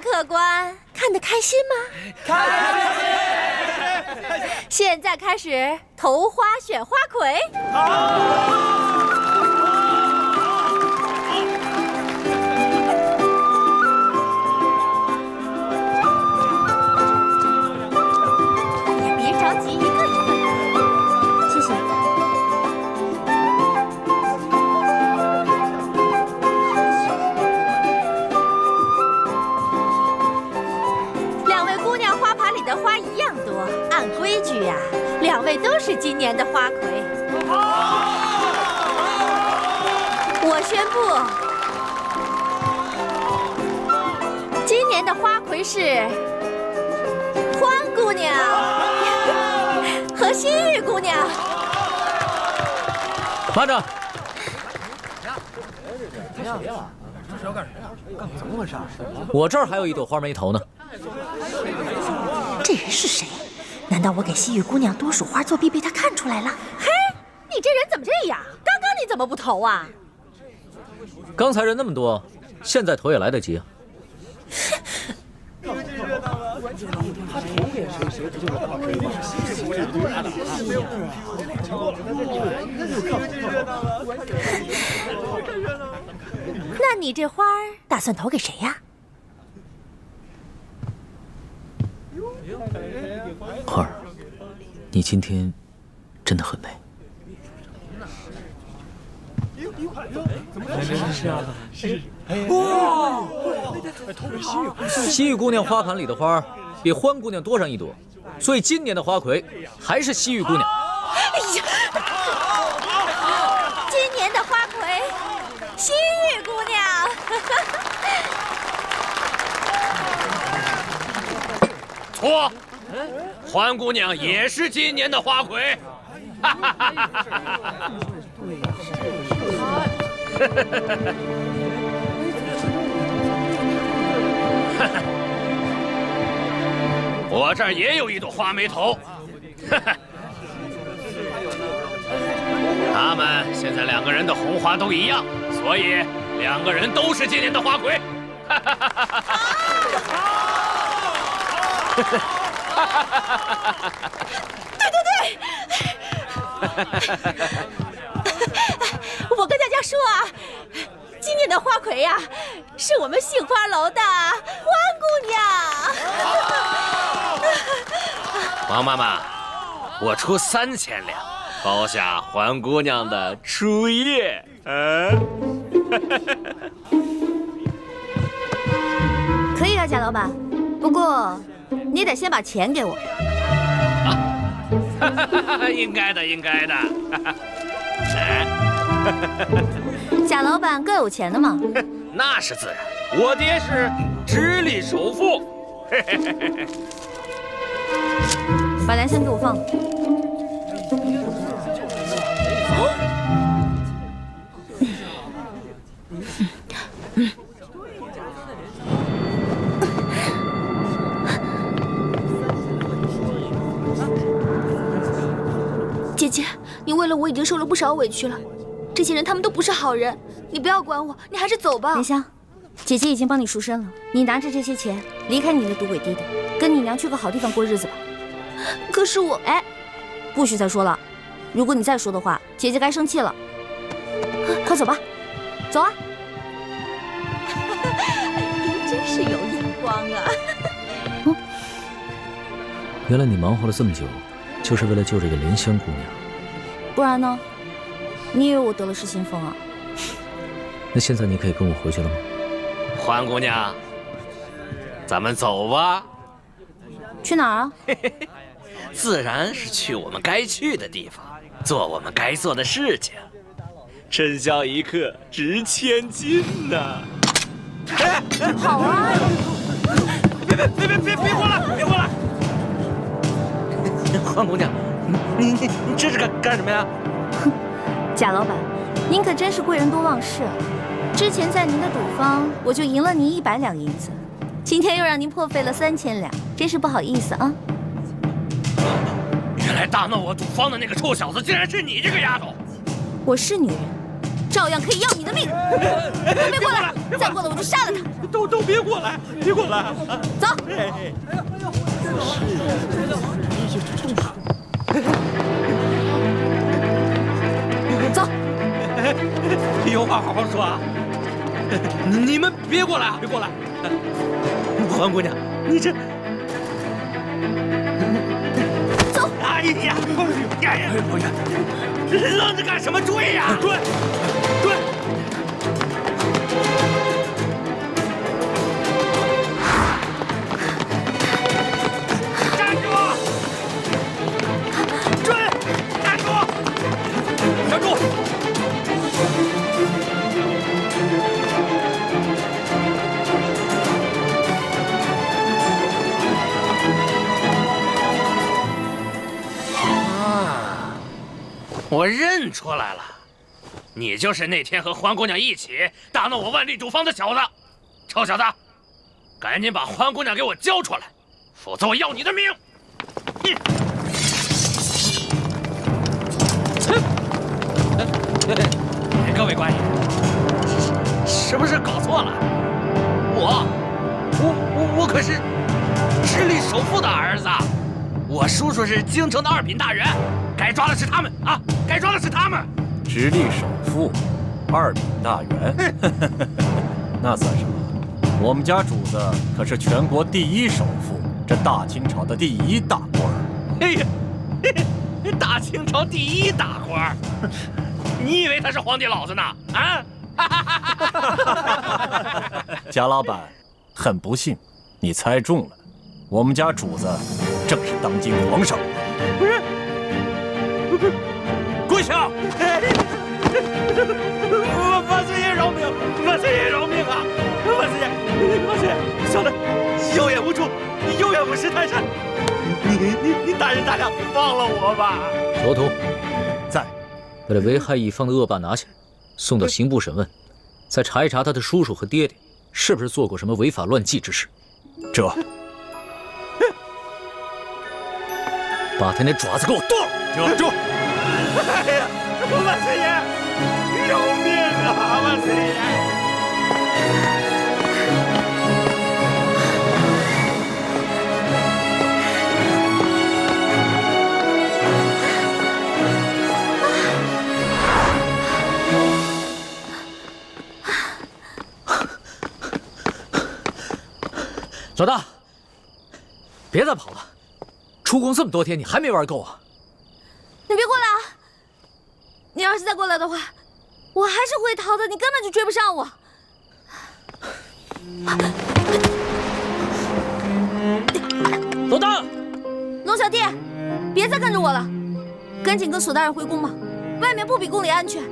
Speaker 8: 客官看得开心吗？开心！现在开始投花选花魁。别着急，一个一个来。谢谢。的花一样多，按规矩呀，两位都是今年的花魁。我宣布，今年的花魁是欢姑娘和西域姑娘。
Speaker 4: 慢着！
Speaker 5: 这是要干什么呀？怎么回事？
Speaker 4: 我这儿还有一朵花没投呢。
Speaker 8: 这人是谁？难道我给西域姑娘多数花作弊被他看出来了？嘿，你这人怎么这样？刚刚你怎么不投啊？
Speaker 4: 刚才人那么多，现在投也来得及啊。
Speaker 8: 那你这花儿打算投给谁呀？
Speaker 4: 花儿，你今天真的很美。
Speaker 6: 哇！
Speaker 4: 西域姑娘花盘里的花比欢姑娘多上一朵，所以今年的花魁还是西域姑娘。
Speaker 8: 哎呀，今年的花魁，西域姑娘。
Speaker 7: 错，欢姑娘也是今年的花魁。我这儿也有一朵花眉头，他们现在2个人的红花都一样，所以2个人都是今年的花魁。
Speaker 8: 对，我跟大家说啊，今年的花魁呀，是我们杏花楼的欢姑娘。
Speaker 7: 王妈妈，我出3000两，包下欢姑娘的初夜。
Speaker 1: 可以啊，贾老板，不过你得先把钱给我。
Speaker 7: 应该的，应该的。
Speaker 1: 贾老板更有钱的嘛。
Speaker 7: 那是自然，我爹是直隶首富。
Speaker 1: 把蓝香给我放了。
Speaker 13: 姐姐，你为了我已经受了不少委屈了。这些人他们都不是好人，你不要管我，你还是走吧。
Speaker 1: 莲香，姐姐已经帮你赎身了，你拿着这些钱离开你的赌鬼爹爹，跟你娘去个好地方过日子吧。
Speaker 13: 可是我……
Speaker 1: 哎，不许再说了，如果你再说的话，姐姐该生气了。快走吧，走啊！
Speaker 8: 您真是有眼光啊！
Speaker 4: 原来你忙活了这么久，就是为了救这个莲香姑娘。
Speaker 1: 不然呢？你以为我得了失心疯啊？
Speaker 4: 那现在你可以跟我回去了吗？
Speaker 7: 欢姑娘，咱们走吧。
Speaker 1: 去哪儿啊？
Speaker 7: 自然是去我们该去的地方，做我们该做的事情。春宵一刻值千金呐！
Speaker 1: 好啊！
Speaker 7: 别过来！别过来！欢姑娘，你这是干什么呀？
Speaker 1: 贾老板，您可真是贵人多忘事啊！之前在您的赌坊，我就赢了您100两银子，今天又让您破费了3000两，真是不好意思啊！
Speaker 7: 原来大闹我赌坊的那个臭小子，竟然是你这个丫头！
Speaker 1: 我是女人，照样可以要你的命！都别过来！再过来我就杀了他！
Speaker 7: 都别过来！别过来！
Speaker 1: 走！走！
Speaker 7: 有话好好说啊！你们别过来啊！别过来！欢姑娘，你这……
Speaker 1: 走！
Speaker 7: 哎呀！愣着干什么？追呀！追！站住！追！站住！站住！我认出来了，你就是那天和欢姑娘一起大闹我万利赌坊的小子。臭小子，赶紧把欢姑娘给我交出来，否则我要你的命！各位官爷，是不是搞错了？我可是直隶首富的儿子。我叔叔是京城的2品大员，该抓的是他们啊，该抓的是他们。
Speaker 2: 直隶首富，2品大员，那算什么？我们家主子可是全国第1首富，这大清朝的第1大官儿。
Speaker 7: 哎呀，大清朝第1大官儿，你以为他是皇帝老子呢？啊！
Speaker 2: 贾老板，很不幸，你猜中了，我们家主子正是当今皇上。
Speaker 7: 不是，跪下！万岁爷饶命！万岁爷饶命啊！万岁爷，万岁爷，小的有眼无珠，有眼无识泰山，你大人大量，放了我吧！
Speaker 4: 小童
Speaker 2: 在，
Speaker 4: 把这危害一方的恶霸拿下，送到刑部审问，再查一查他的叔叔和爹爹是不是做过什么违法乱纪之事。
Speaker 2: 这，
Speaker 4: 把他那爪子给我剁了！
Speaker 2: 住！
Speaker 7: 哎呀，万岁爷，饶命啊！万岁爷！
Speaker 4: 老大，别再跑了！出宫这么多天，你还没玩够啊？
Speaker 8: 你别过来啊！你要是再过来的话，我还是会逃的，你根本就追不上我。
Speaker 4: 老大，
Speaker 8: 龙小弟，别再跟着我了，赶紧跟索大人回宫吧，外面不比宫里安全。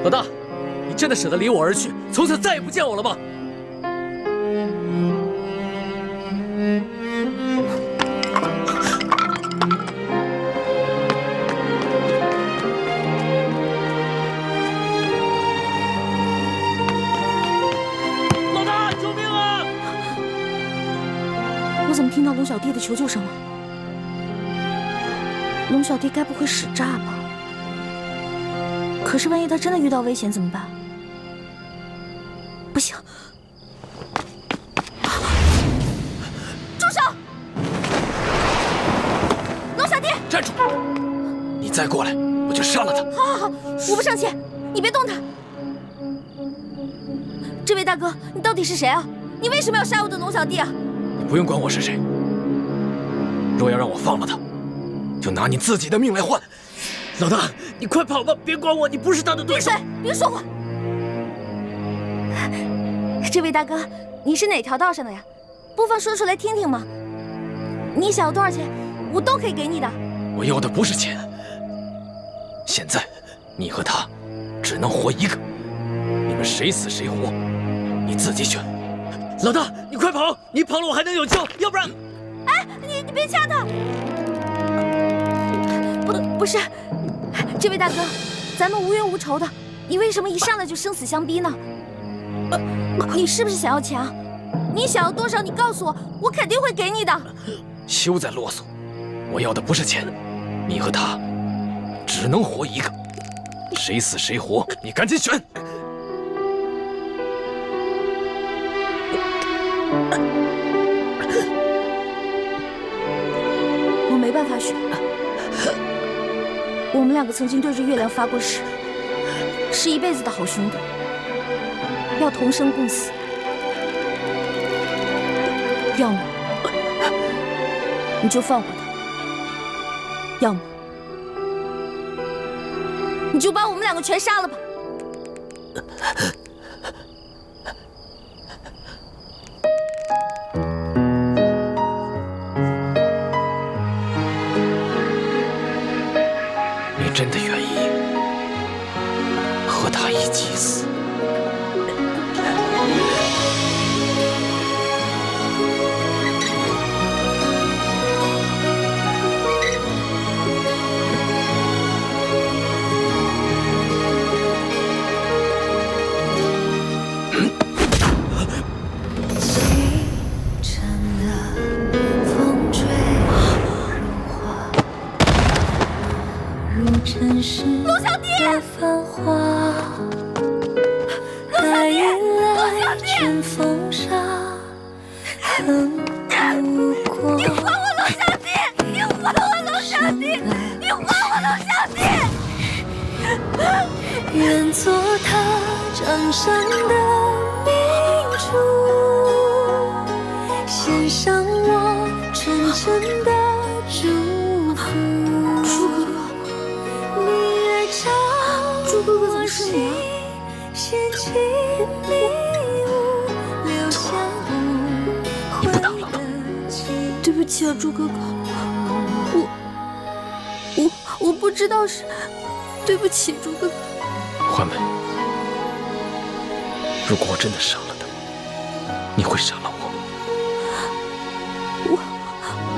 Speaker 4: 老大，你真的舍得离我而去，从此再也不见我了吗？
Speaker 1: 我怎么听到龙小弟的求救声了？龙小弟该不会使诈吧？可是万一他真的遇到危险怎么办？不行！
Speaker 8: 住手！龙小弟，
Speaker 5: 站住！你再过来，我就杀了他！
Speaker 8: 好好好，我不生气，你别动他。这位大哥，你到底是谁啊？你为什么要杀我的龙小弟啊？
Speaker 5: 你不用管我是谁。若要让我放了他，就拿你自己的命来换。
Speaker 4: 老大，你快跑吧，别管我，你不是他的对手。
Speaker 8: 闭嘴，别说话。这位大哥，你是哪条道上的呀？不妨说出来听听嘛。你想要多少钱，我都可以给你的。
Speaker 5: 我要的不是钱。现在，你和他只能活一个，你们谁死谁活，你自己选。
Speaker 4: 老大，你快跑！你跑了我还能有救，要不然……
Speaker 8: 哎，你别掐他！不是，这位大哥，咱们无冤无仇的，你为什么一上来就生死相逼呢？你是不是想要钱啊？你想要多少，你告诉我，我肯定会给你的。
Speaker 5: 休再啰嗦，我要的不是钱，你和他只能活一个，谁死谁活，你赶紧选。
Speaker 1: 我没办法选。我们两个曾经对着月亮发过誓，是一辈子的好兄弟，要同生共死。要么你就放过他，要么
Speaker 8: 你就把我们两个全杀了吧。
Speaker 5: 你真的愿意和他一起死？
Speaker 8: 龙小弟！
Speaker 14: 他掌上的明珠，献上我纯真的祝福。你爱照我心，献起礼物，留下无悔的记忆。
Speaker 13: 对不起啊，猪哥哥，我不知道是，对不起，猪哥哥。
Speaker 5: 欢梅，如果我真的杀了他，你会杀了我？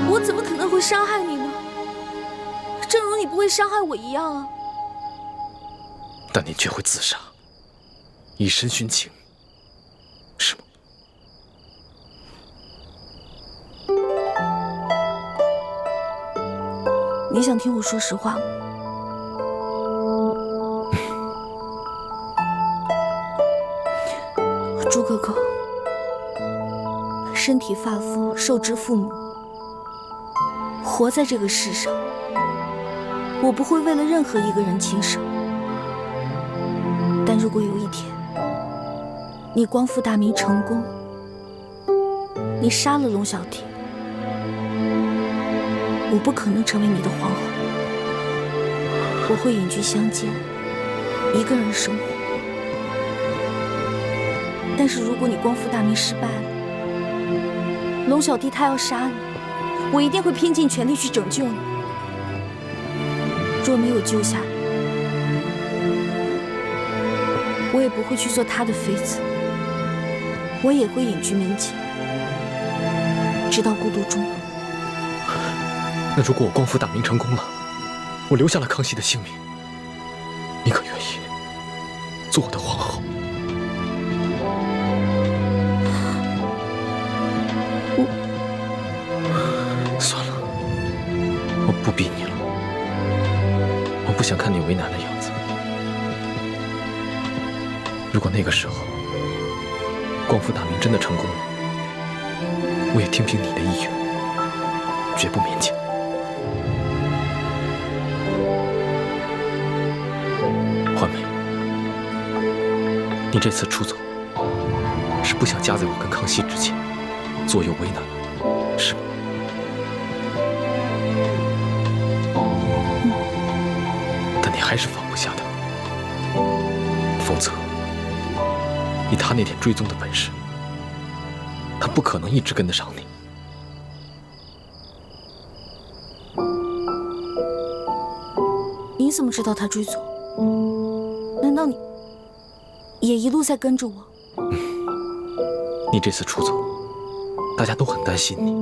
Speaker 13: 我怎么可能会伤害你呢？正如你不会伤害我一样啊。
Speaker 5: 但你却会自杀，以身殉情，是吗？
Speaker 13: 你想听我说实话吗？猪哥哥，身体发肤受之父母，活在这个世上，我不会为了任何一个人轻生。但如果有一天你光复大明成功，你杀了龙小弟，我不可能成为你的皇后，我会隐居乡间，一个人生活。但是如果你光复大明失败了，龙小弟他要杀你，我一定会拼尽全力去拯救你。若没有救下你，我也不会去做他的妃子，我也会隐居民间，直到孤独终老。
Speaker 5: 那如果我光复大明成功了，我留下了康熙的性命，你可愿意做我的皇后？算了，我不逼你了，我不想看你为难的样子。如果那个时候光复大明真的成功了，我也听凭你的意愿，绝不勉强。欢梅，你这次出走，是不想夹在我跟康熙之间，左右为难，是吗？但你还是放不下他，否则，以他那点追踪的本事，他不可能一直跟得上你。
Speaker 13: 你怎么知道他追踪？难道你也一路在跟着我？
Speaker 5: 你这次出走，大家都很担心你。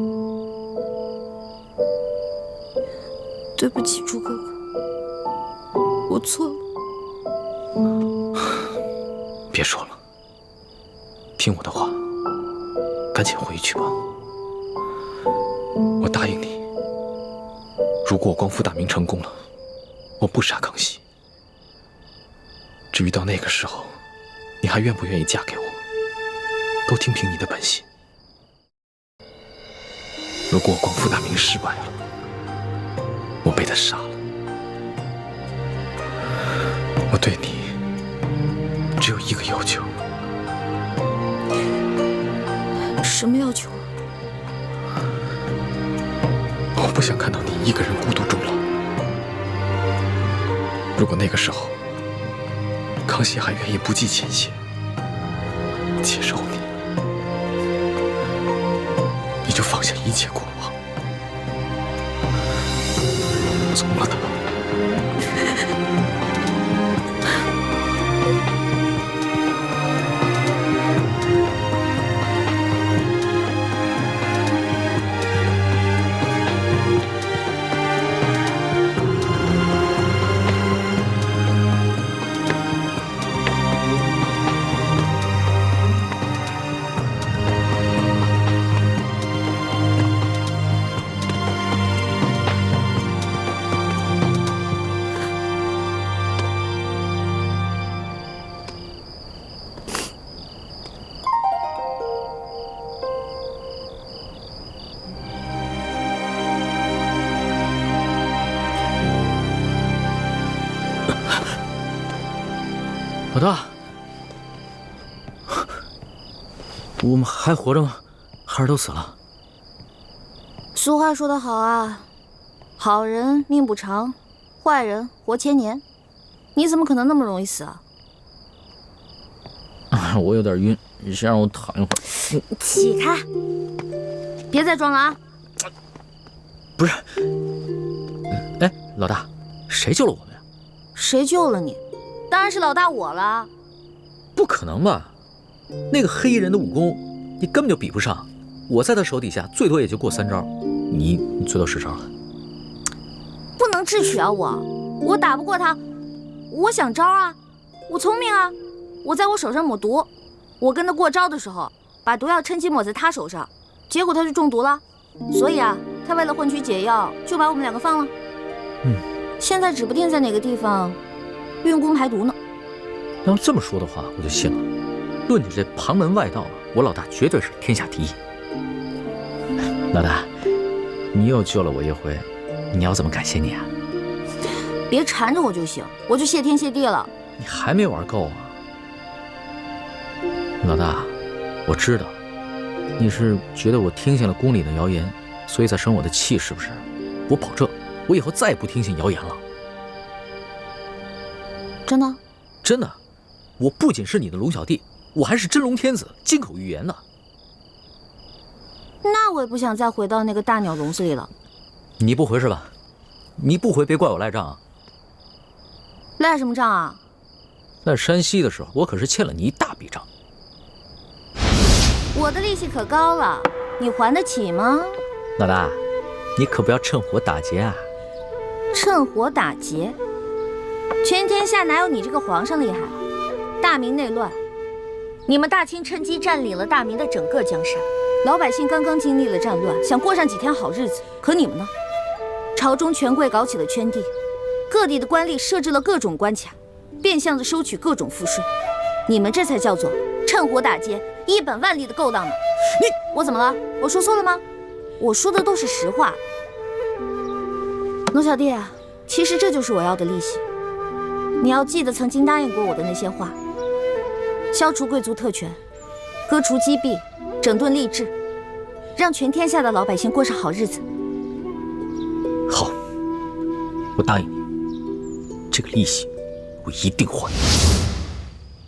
Speaker 13: 对不起，猪哥哥，我错了。
Speaker 5: 别说了，听我的话，赶紧回去吧。我答应你，如果我光复大明成功了，我不杀康熙。至于到那个时候，你还愿不愿意嫁给我，都听凭你的本心。如果我光复大明失败了，我被他杀了，我对你只有一个要求。
Speaker 13: 什么要求啊？
Speaker 5: 我不想看到你一个人孤独终老。如果那个时候康熙还愿意不计前嫌接受你，你就放下一切过往，从了他。
Speaker 4: 我们还活着吗？还是都死了？
Speaker 1: 俗话说得好啊，好人命不长，坏人活千年。你怎么可能那么容易死啊？
Speaker 4: 我有点晕，你先让我躺一会儿。
Speaker 1: 起开！别再装了啊！
Speaker 4: 不是，哎，老大，谁救了我们呀？
Speaker 1: 谁救了你？当然是老大我了。
Speaker 4: 不可能吧？那个黑衣人的武功，你根本就比不上。我在他手底下，最多也就过3招，你最多10招了。
Speaker 1: 不能智取啊！我打不过他，我想招啊，我聪明啊，我在我手上抹毒，我跟他过招的时候，把毒药趁机抹在他手上，结果他就中毒了。所以啊，他为了换取解药，就把我们2个放了。现在指不定在哪个地方运功排毒呢。
Speaker 4: 要这么说的话，我就信了。论你这旁门外道啊，我老大绝对是天下第一。老大，你又救了我一回，你要怎么感谢你啊？
Speaker 1: 别缠着我就行，我就谢天谢地了。
Speaker 4: 你还没玩够啊？老大，我知道你是觉得我听信了宫里的谣言，所以在生我的气，是不是？我保证，我以后再也不听信谣言了。
Speaker 1: 真的？
Speaker 4: 真的，我不仅是你的龙小弟，我还是真龙天子，金口玉言的。
Speaker 1: 那我也不想再回到那个大鸟笼子里了。
Speaker 4: 你不回是吧？你不回，别怪我赖账啊。
Speaker 1: 赖什么账啊？
Speaker 4: 在山西的时候，我可是欠了你一大笔账。
Speaker 1: 我的利息可高了，你还得起吗？
Speaker 4: 老大，你可不要趁火打劫啊！
Speaker 1: 趁火打劫？全天下哪有你这个皇上厉害？大明内乱，你们大清趁机占领了大明的整个江山，老百姓刚刚经历了战乱，想过上几天好日子，可你们呢？朝中权贵搞起了圈地，各地的官吏设置了各种关卡，变相的收取各种赋税，你们这才叫做趁火打劫，一本万利的勾当呢！我怎么了？我说错了吗？我说的都是实话。龙小弟啊，其实这就是我要的利息。你要记得曾经答应过我的那些话：消除贵族特权，割除积弊，整顿吏治，让全天下的老百姓过上好日子。
Speaker 4: 好，我答应你，这个利息我一定还。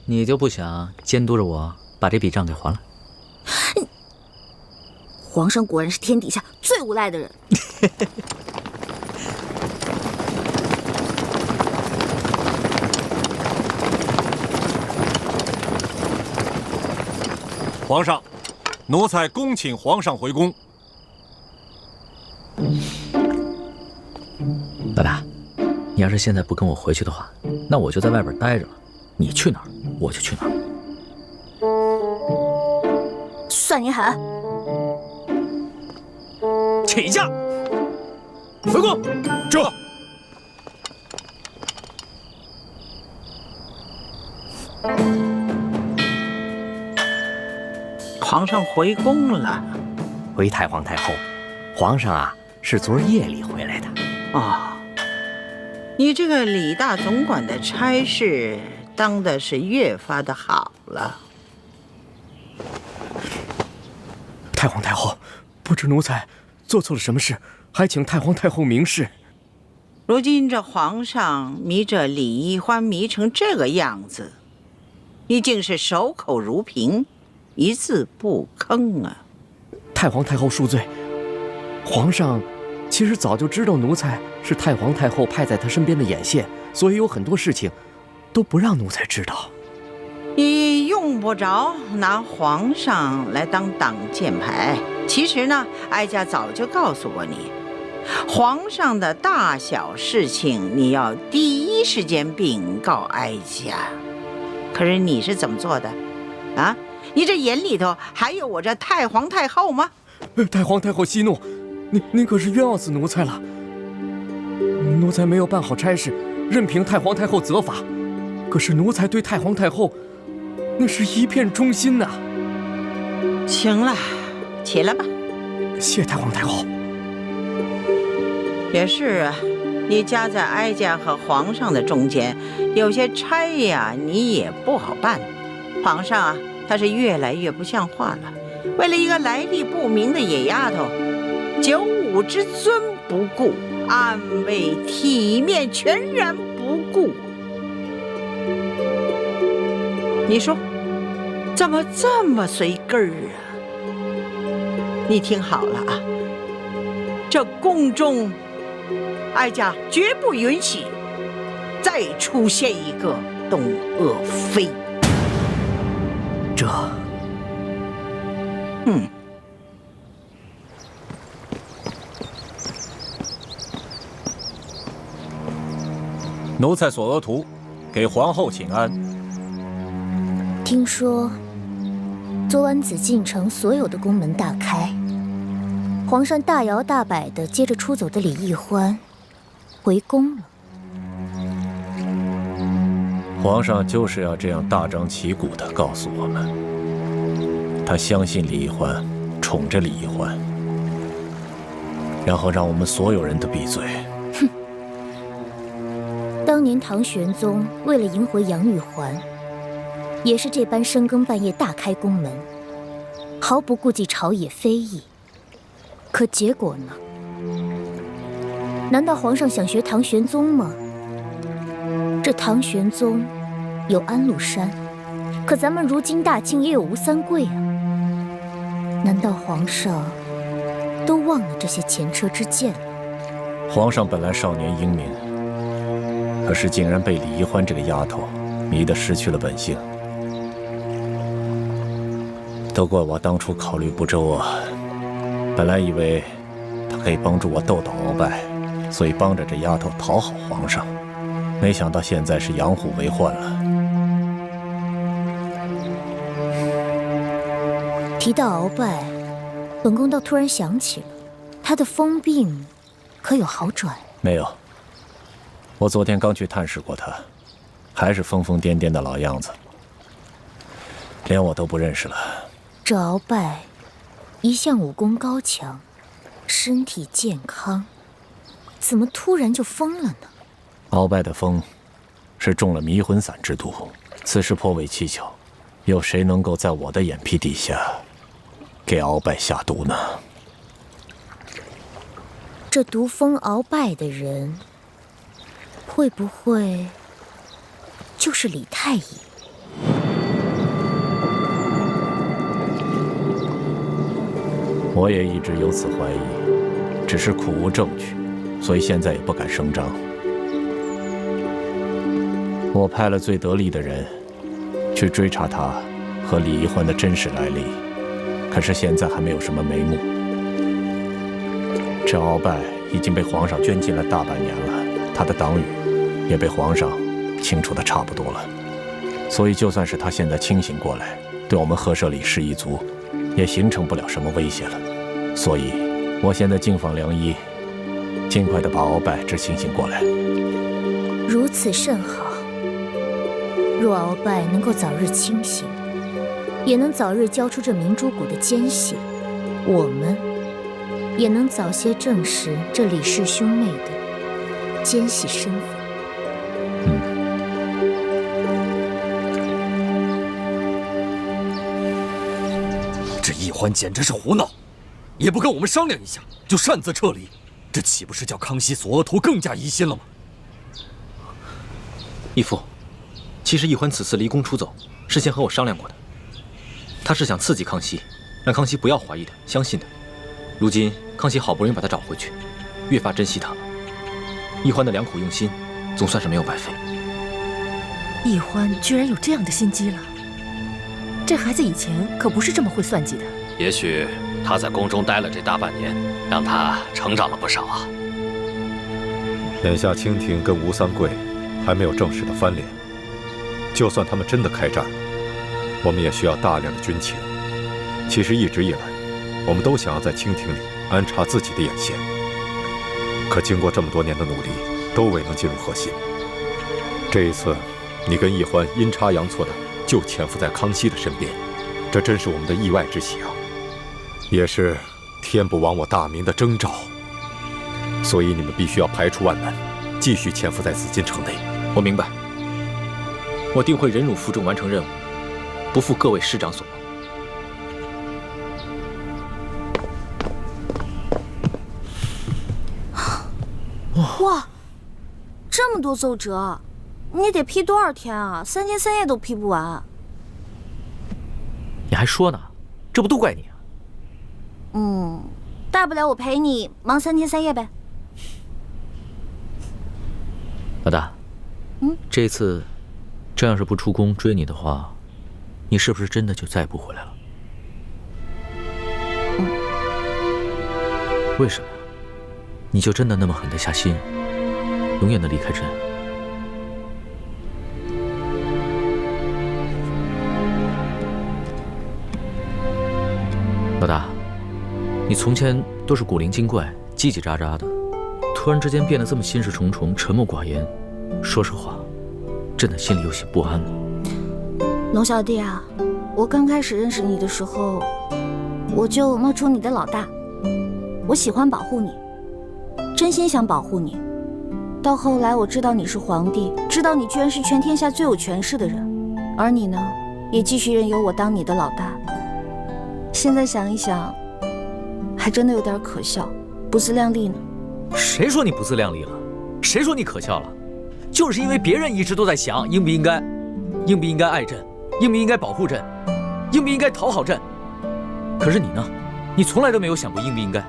Speaker 4: 你就不想监督着我把这笔账给还了？
Speaker 1: 皇上果然是天底下最无赖的人。
Speaker 2: 皇上，奴才恭请皇上回宫。
Speaker 4: 老大，你要是现在不跟我回去的话，那我就在外边待着了。你去哪儿，我就去哪儿。
Speaker 1: 算你狠！
Speaker 4: 起驾，回宫。
Speaker 2: 这。
Speaker 15: 皇上回宫了。
Speaker 3: 回太皇太后，皇上啊是昨儿夜里回来的。
Speaker 15: 哦，你这个李大总管的差事当的是越发的好了。
Speaker 9: 太皇太后，不知奴才做错了什么事，还请太皇太后明示。
Speaker 15: 如今这皇上迷着李易欢迷成这个样子，你竟是守口如瓶，一字不吭啊！
Speaker 9: 太皇太后恕罪，皇上其实早就知道奴才是太皇太后派在他身边的眼线，所以有很多事情都不让奴才知道。
Speaker 15: 你用不着拿皇上来当挡箭牌。其实呢，哀家早就告诉过你，皇上的大小事情你要第一时间禀告哀家。可是你是怎么做的啊？你这眼里头还有我这太皇太后吗？
Speaker 9: 太皇太后息怒，您可是冤枉死奴才了。奴才没有办好差事，任凭太皇太后责罚。可是奴才对太皇太后那是一片忠心呐。
Speaker 15: 行了，起来吧。
Speaker 9: 谢太皇太后。
Speaker 15: 也是啊，你夹在哀家和皇上的中间，有些差呀你也不好办。皇上啊，他是越来越不像话了。为了一个来历不明的野丫头，九五之尊不顾，安危体面全然不顾。你说，怎么这么随根儿啊？你听好了啊，这宫中，哀家绝不允许再出现一个董鄂妃。
Speaker 3: 这，
Speaker 2: 奴才索额图，给皇后请安。
Speaker 1: 听说，昨晚紫禁城所有的宫门大开，皇上大摇大摆的接着出走的李易欢回宫了。
Speaker 2: 皇上就是要这样大张旗鼓地告诉我们，他相信李易欢，宠着李易欢，然后让我们所有人都闭嘴。
Speaker 1: 哼！当年唐玄宗为了迎回杨玉环，也是这般深更半夜大开宫门，毫不顾忌朝野非议。可结果呢？难道皇上想学唐玄宗吗？这唐玄宗有安禄山，可咱们如今大清也有吴三桂啊。难道皇上都忘了这些前车之鉴了？
Speaker 2: 皇上本来少年英明，可是竟然被李易欢这个丫头迷得失去了本性。都怪我当初考虑不周啊！本来以为她可以帮助我斗倒鳌拜，所以帮着这丫头讨好皇上，没想到现在是养虎为患了。
Speaker 1: 提到鳌拜，本宫倒突然想起了，他的疯病可有好转？
Speaker 2: 没有，我昨天刚去探视过他，还是疯疯癫癫的老样子，连我都不认识了。
Speaker 1: 这鳌拜一向武功高强，身体健康，怎么突然就疯了呢？
Speaker 2: 鳌拜的疯是中了迷魂散之毒，此事颇为蹊跷，有谁能够在我的眼皮底下给鳌拜下毒呢？
Speaker 1: 这毒疯鳌拜的人，会不会就是李太医？
Speaker 2: 我也一直有此怀疑，只是苦无证据，所以现在也不敢声张。我派了最得力的人去追查他和李易欢的真实来历，可是现在还没有什么眉目。这鳌拜已经被皇上圈禁了大半年了，他的党羽也被皇上清除的差不多了，所以就算是他现在清醒过来，对我们赫舍里氏一族也形成不了什么威胁了。所以我现在敬访良医，尽快的把鳌拜治清醒过来。
Speaker 1: 如此甚好。若鳌拜能够早日清醒，也能早日交出这明珠谷的奸细，我们也能早些证实这李氏兄妹的奸细身份。
Speaker 16: 这易欢简直是胡闹，也不跟我们商量一下就擅自撤离，这岂不是叫康熙索额图更加疑心了吗？
Speaker 4: 义父，其实易欢此次离宫出走，事先和我商量过的。他是想刺激康熙，让康熙不要怀疑他，相信他。如今康熙好不容易把他找回去，越发珍惜他了。易欢的良苦用心，总算是没有白费。
Speaker 8: 易欢居然有这样的心机了，这孩子以前可不是这么会算计的。
Speaker 7: 也许他在宫中待了这大半年，让他成长了不少啊。
Speaker 17: 眼下清廷跟吴三桂还没有正式的翻脸，就算他们真的开战了，我们也需要大量的军情。其实一直以来，我们都想要在清廷里安插自己的眼线，可经过这么多年的努力，都未能进入核心。这一次，你跟易欢阴差阳错的就潜伏在康熙的身边，这真是我们的意外之喜啊，也是天不亡我大明的征兆。所以你们必须要排除万难，继续潜伏在紫禁城内。
Speaker 4: 我明白，我定会忍辱负重完成任务。不负各位师长所
Speaker 13: 望。哇，这么多奏折，你得批多少天啊？3天3夜都批不完。
Speaker 4: 你还说呢？这不都怪你啊？
Speaker 13: 大不了我陪你忙3天3夜呗。
Speaker 4: 老大，这次真要是不出宫追你的话，你是不是真的就再也不回来了？为什么呀？你就真的那么狠得下心，永远的离开朕？老大，你从前都是古灵精怪、叽叽喳喳的，突然之间变得这么心事重重、沉默寡言，说实话，朕的心里有些不安呢。
Speaker 13: 龙小弟啊，我刚开始认识你的时候，我就冒充你的老大，我喜欢保护你，真心想保护你。到后来我知道你是皇帝，知道你居然是全天下最有权势的人，而你呢，也继续任由我当你的老大。现在想一想，还真的有点可笑，不自量力呢。
Speaker 4: 谁说你不自量力了？谁说你可笑了？就是因为别人一直都在想应不应该爱朕，应不应该保护朕，应不应该讨好朕。可是你呢？你从来都没有想过应不应该，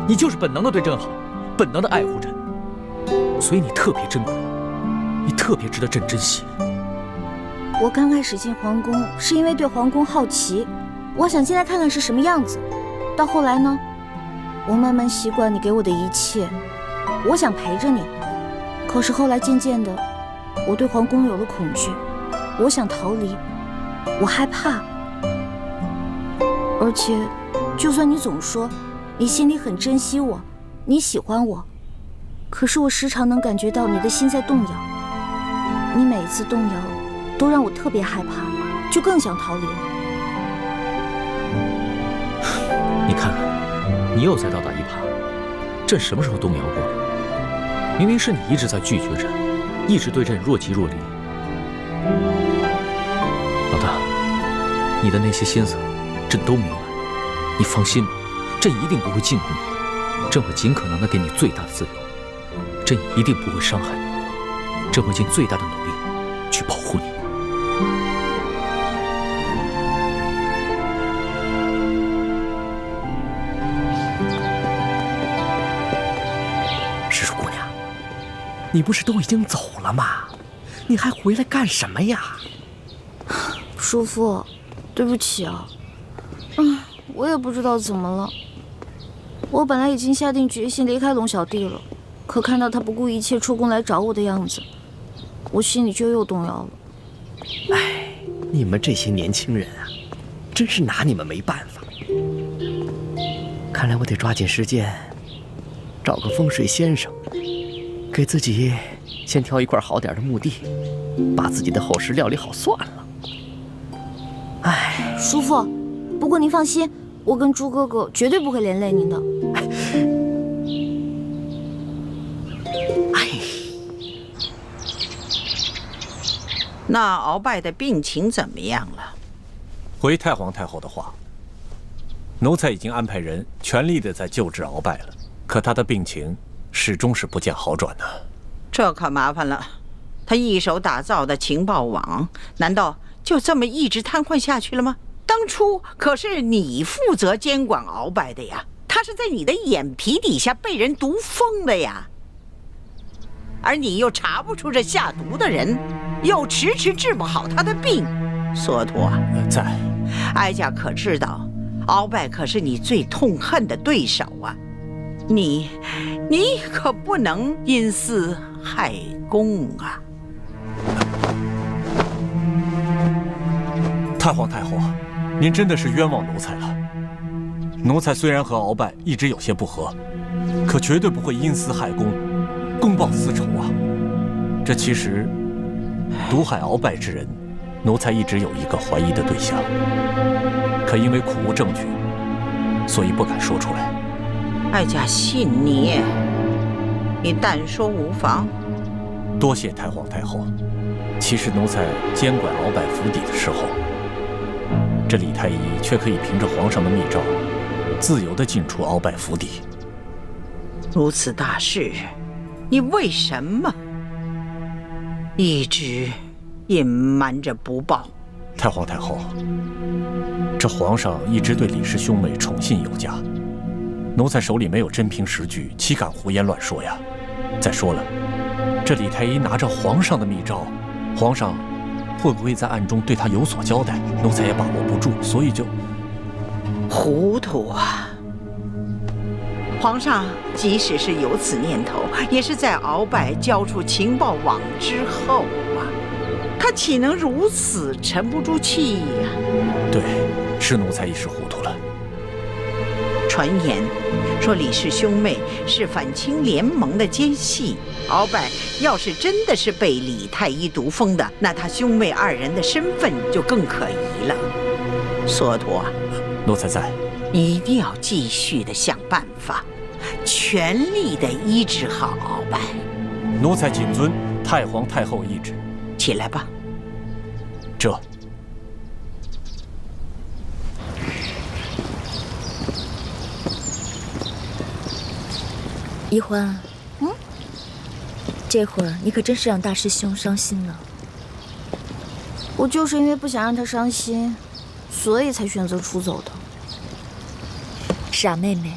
Speaker 4: 你就是本能的对朕好，本能的爱护朕，所以你特别珍贵，你特别值得朕珍惜。
Speaker 13: 我刚开始进皇宫是因为对皇宫好奇，我想进来看看是什么样子。到后来呢，我慢慢习惯你给我的一切，我想陪着你。可是后来渐渐的，我对皇宫有了恐惧，我想逃离，我害怕。而且，就算你总说你心里很珍惜我，你喜欢我，可是我时常能感觉到你的心在动摇。你每次动摇，都让我特别害怕，就更想逃离了。
Speaker 4: 你看看，你又在倒打一耙。朕什么时候动摇过？明明是你一直在拒绝朕，一直对朕若即若离。老大，你的那些心思，朕都明白。你放心，朕一定不会禁锢你，朕会尽可能的给你最大的自由，朕也一定不会伤害你，朕会尽最大的努力去保护你。
Speaker 3: 石树姑娘，你不是都已经走了吗？你还回来干什么呀？
Speaker 13: 叔父，对不起啊。我也不知道怎么了。我本来已经下定决心离开龙小弟了，可看到他不顾一切出宫来找我的样子，我心里就又动摇了。
Speaker 3: 哎，你们这些年轻人啊，真是拿你们没办法。看来我得抓紧时间，找个风水先生，给自己先挑一块好点的墓地，把自己的后事料理好算了。哎，
Speaker 13: 叔父，不过您放心，我跟朱哥哥绝对不会连累您的。
Speaker 15: 那鳌拜的病情怎么样了？
Speaker 2: 回太皇太后的话，奴才已经安排人全力的在救治鳌拜了，可他的病情始终是不见好转呢。
Speaker 15: 这可麻烦了，他一手打造的情报网，难道就这么一直瘫痪下去了吗？当初可是你负责监管鳌拜的呀，他是在你的眼皮底下被人毒疯的呀，而你又查不出这下毒的人，又迟迟治不好他的病。索图啊，
Speaker 2: 在
Speaker 15: 哀家可知道，鳌拜可是你最痛恨的对手啊，你可不能因私害公啊！
Speaker 2: 太皇太后，您真的是冤枉奴才了。奴才虽然和鳌拜一直有些不和，可绝对不会因私害公，公报私仇啊。这其实毒害鳌拜之人，奴才一直有一个怀疑的对象，可因为苦无证据，所以不敢说出来。
Speaker 15: 哀家信你，你但说无妨。
Speaker 2: 多谢太皇太后。其实奴才监管鳌拜府邸的时候，这李太医却可以凭着皇上的密诏，自由地进出鳌拜府邸。
Speaker 15: 如此大事，你为什么一直隐瞒着不报？
Speaker 2: 太皇太后，这皇上一直对李氏兄妹宠信有加，奴才手里没有真凭实据，岂敢胡言乱说呀？再说了，这李太医拿着皇上的密诏，皇上会不会在暗中对他有所交代？奴才也把握不住，所以就
Speaker 15: 糊涂啊！皇上即使是有此念头，也是在鳌拜交出情报网之后啊，他岂能如此沉不住气呀？
Speaker 2: 对，是奴才一时糊涂了。
Speaker 15: 传言说李氏兄妹是反清联盟的奸细，鳌拜要是真的是被李太医毒封的，那他兄妹二人的身份就更可疑了。索陀，
Speaker 2: 奴才在，
Speaker 15: 一定要继续的想办法，全力的医治好鳌拜。
Speaker 2: 奴才谨遵太皇太后懿旨。
Speaker 15: 起来吧。
Speaker 2: 这。
Speaker 18: 宜欢，这会儿你可真是让大师兄伤心了。
Speaker 13: 我就是因为不想让他伤心，所以才选择出走的。
Speaker 18: 傻妹妹，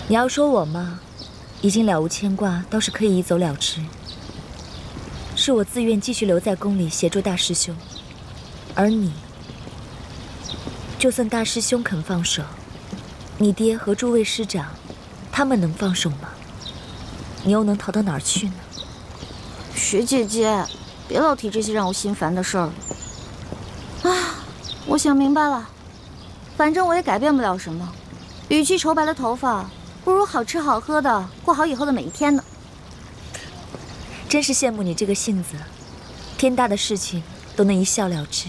Speaker 18: 你要说我嘛，已经了无牵挂，倒是可以一走了之。是我自愿继续留在宫里协助大师兄，而你，就算大师兄肯放手，你爹和诸位师长，他们能放手吗？你又能逃到哪儿去呢？
Speaker 13: 雪姐姐，别老提这些让我心烦的事儿了。啊，我想明白了，反正我也改变不了什么。与其愁白了头发，不如好吃好喝的过好以后的每一天呢。
Speaker 18: 真是羡慕你这个性子，天大的事情都能一笑了之。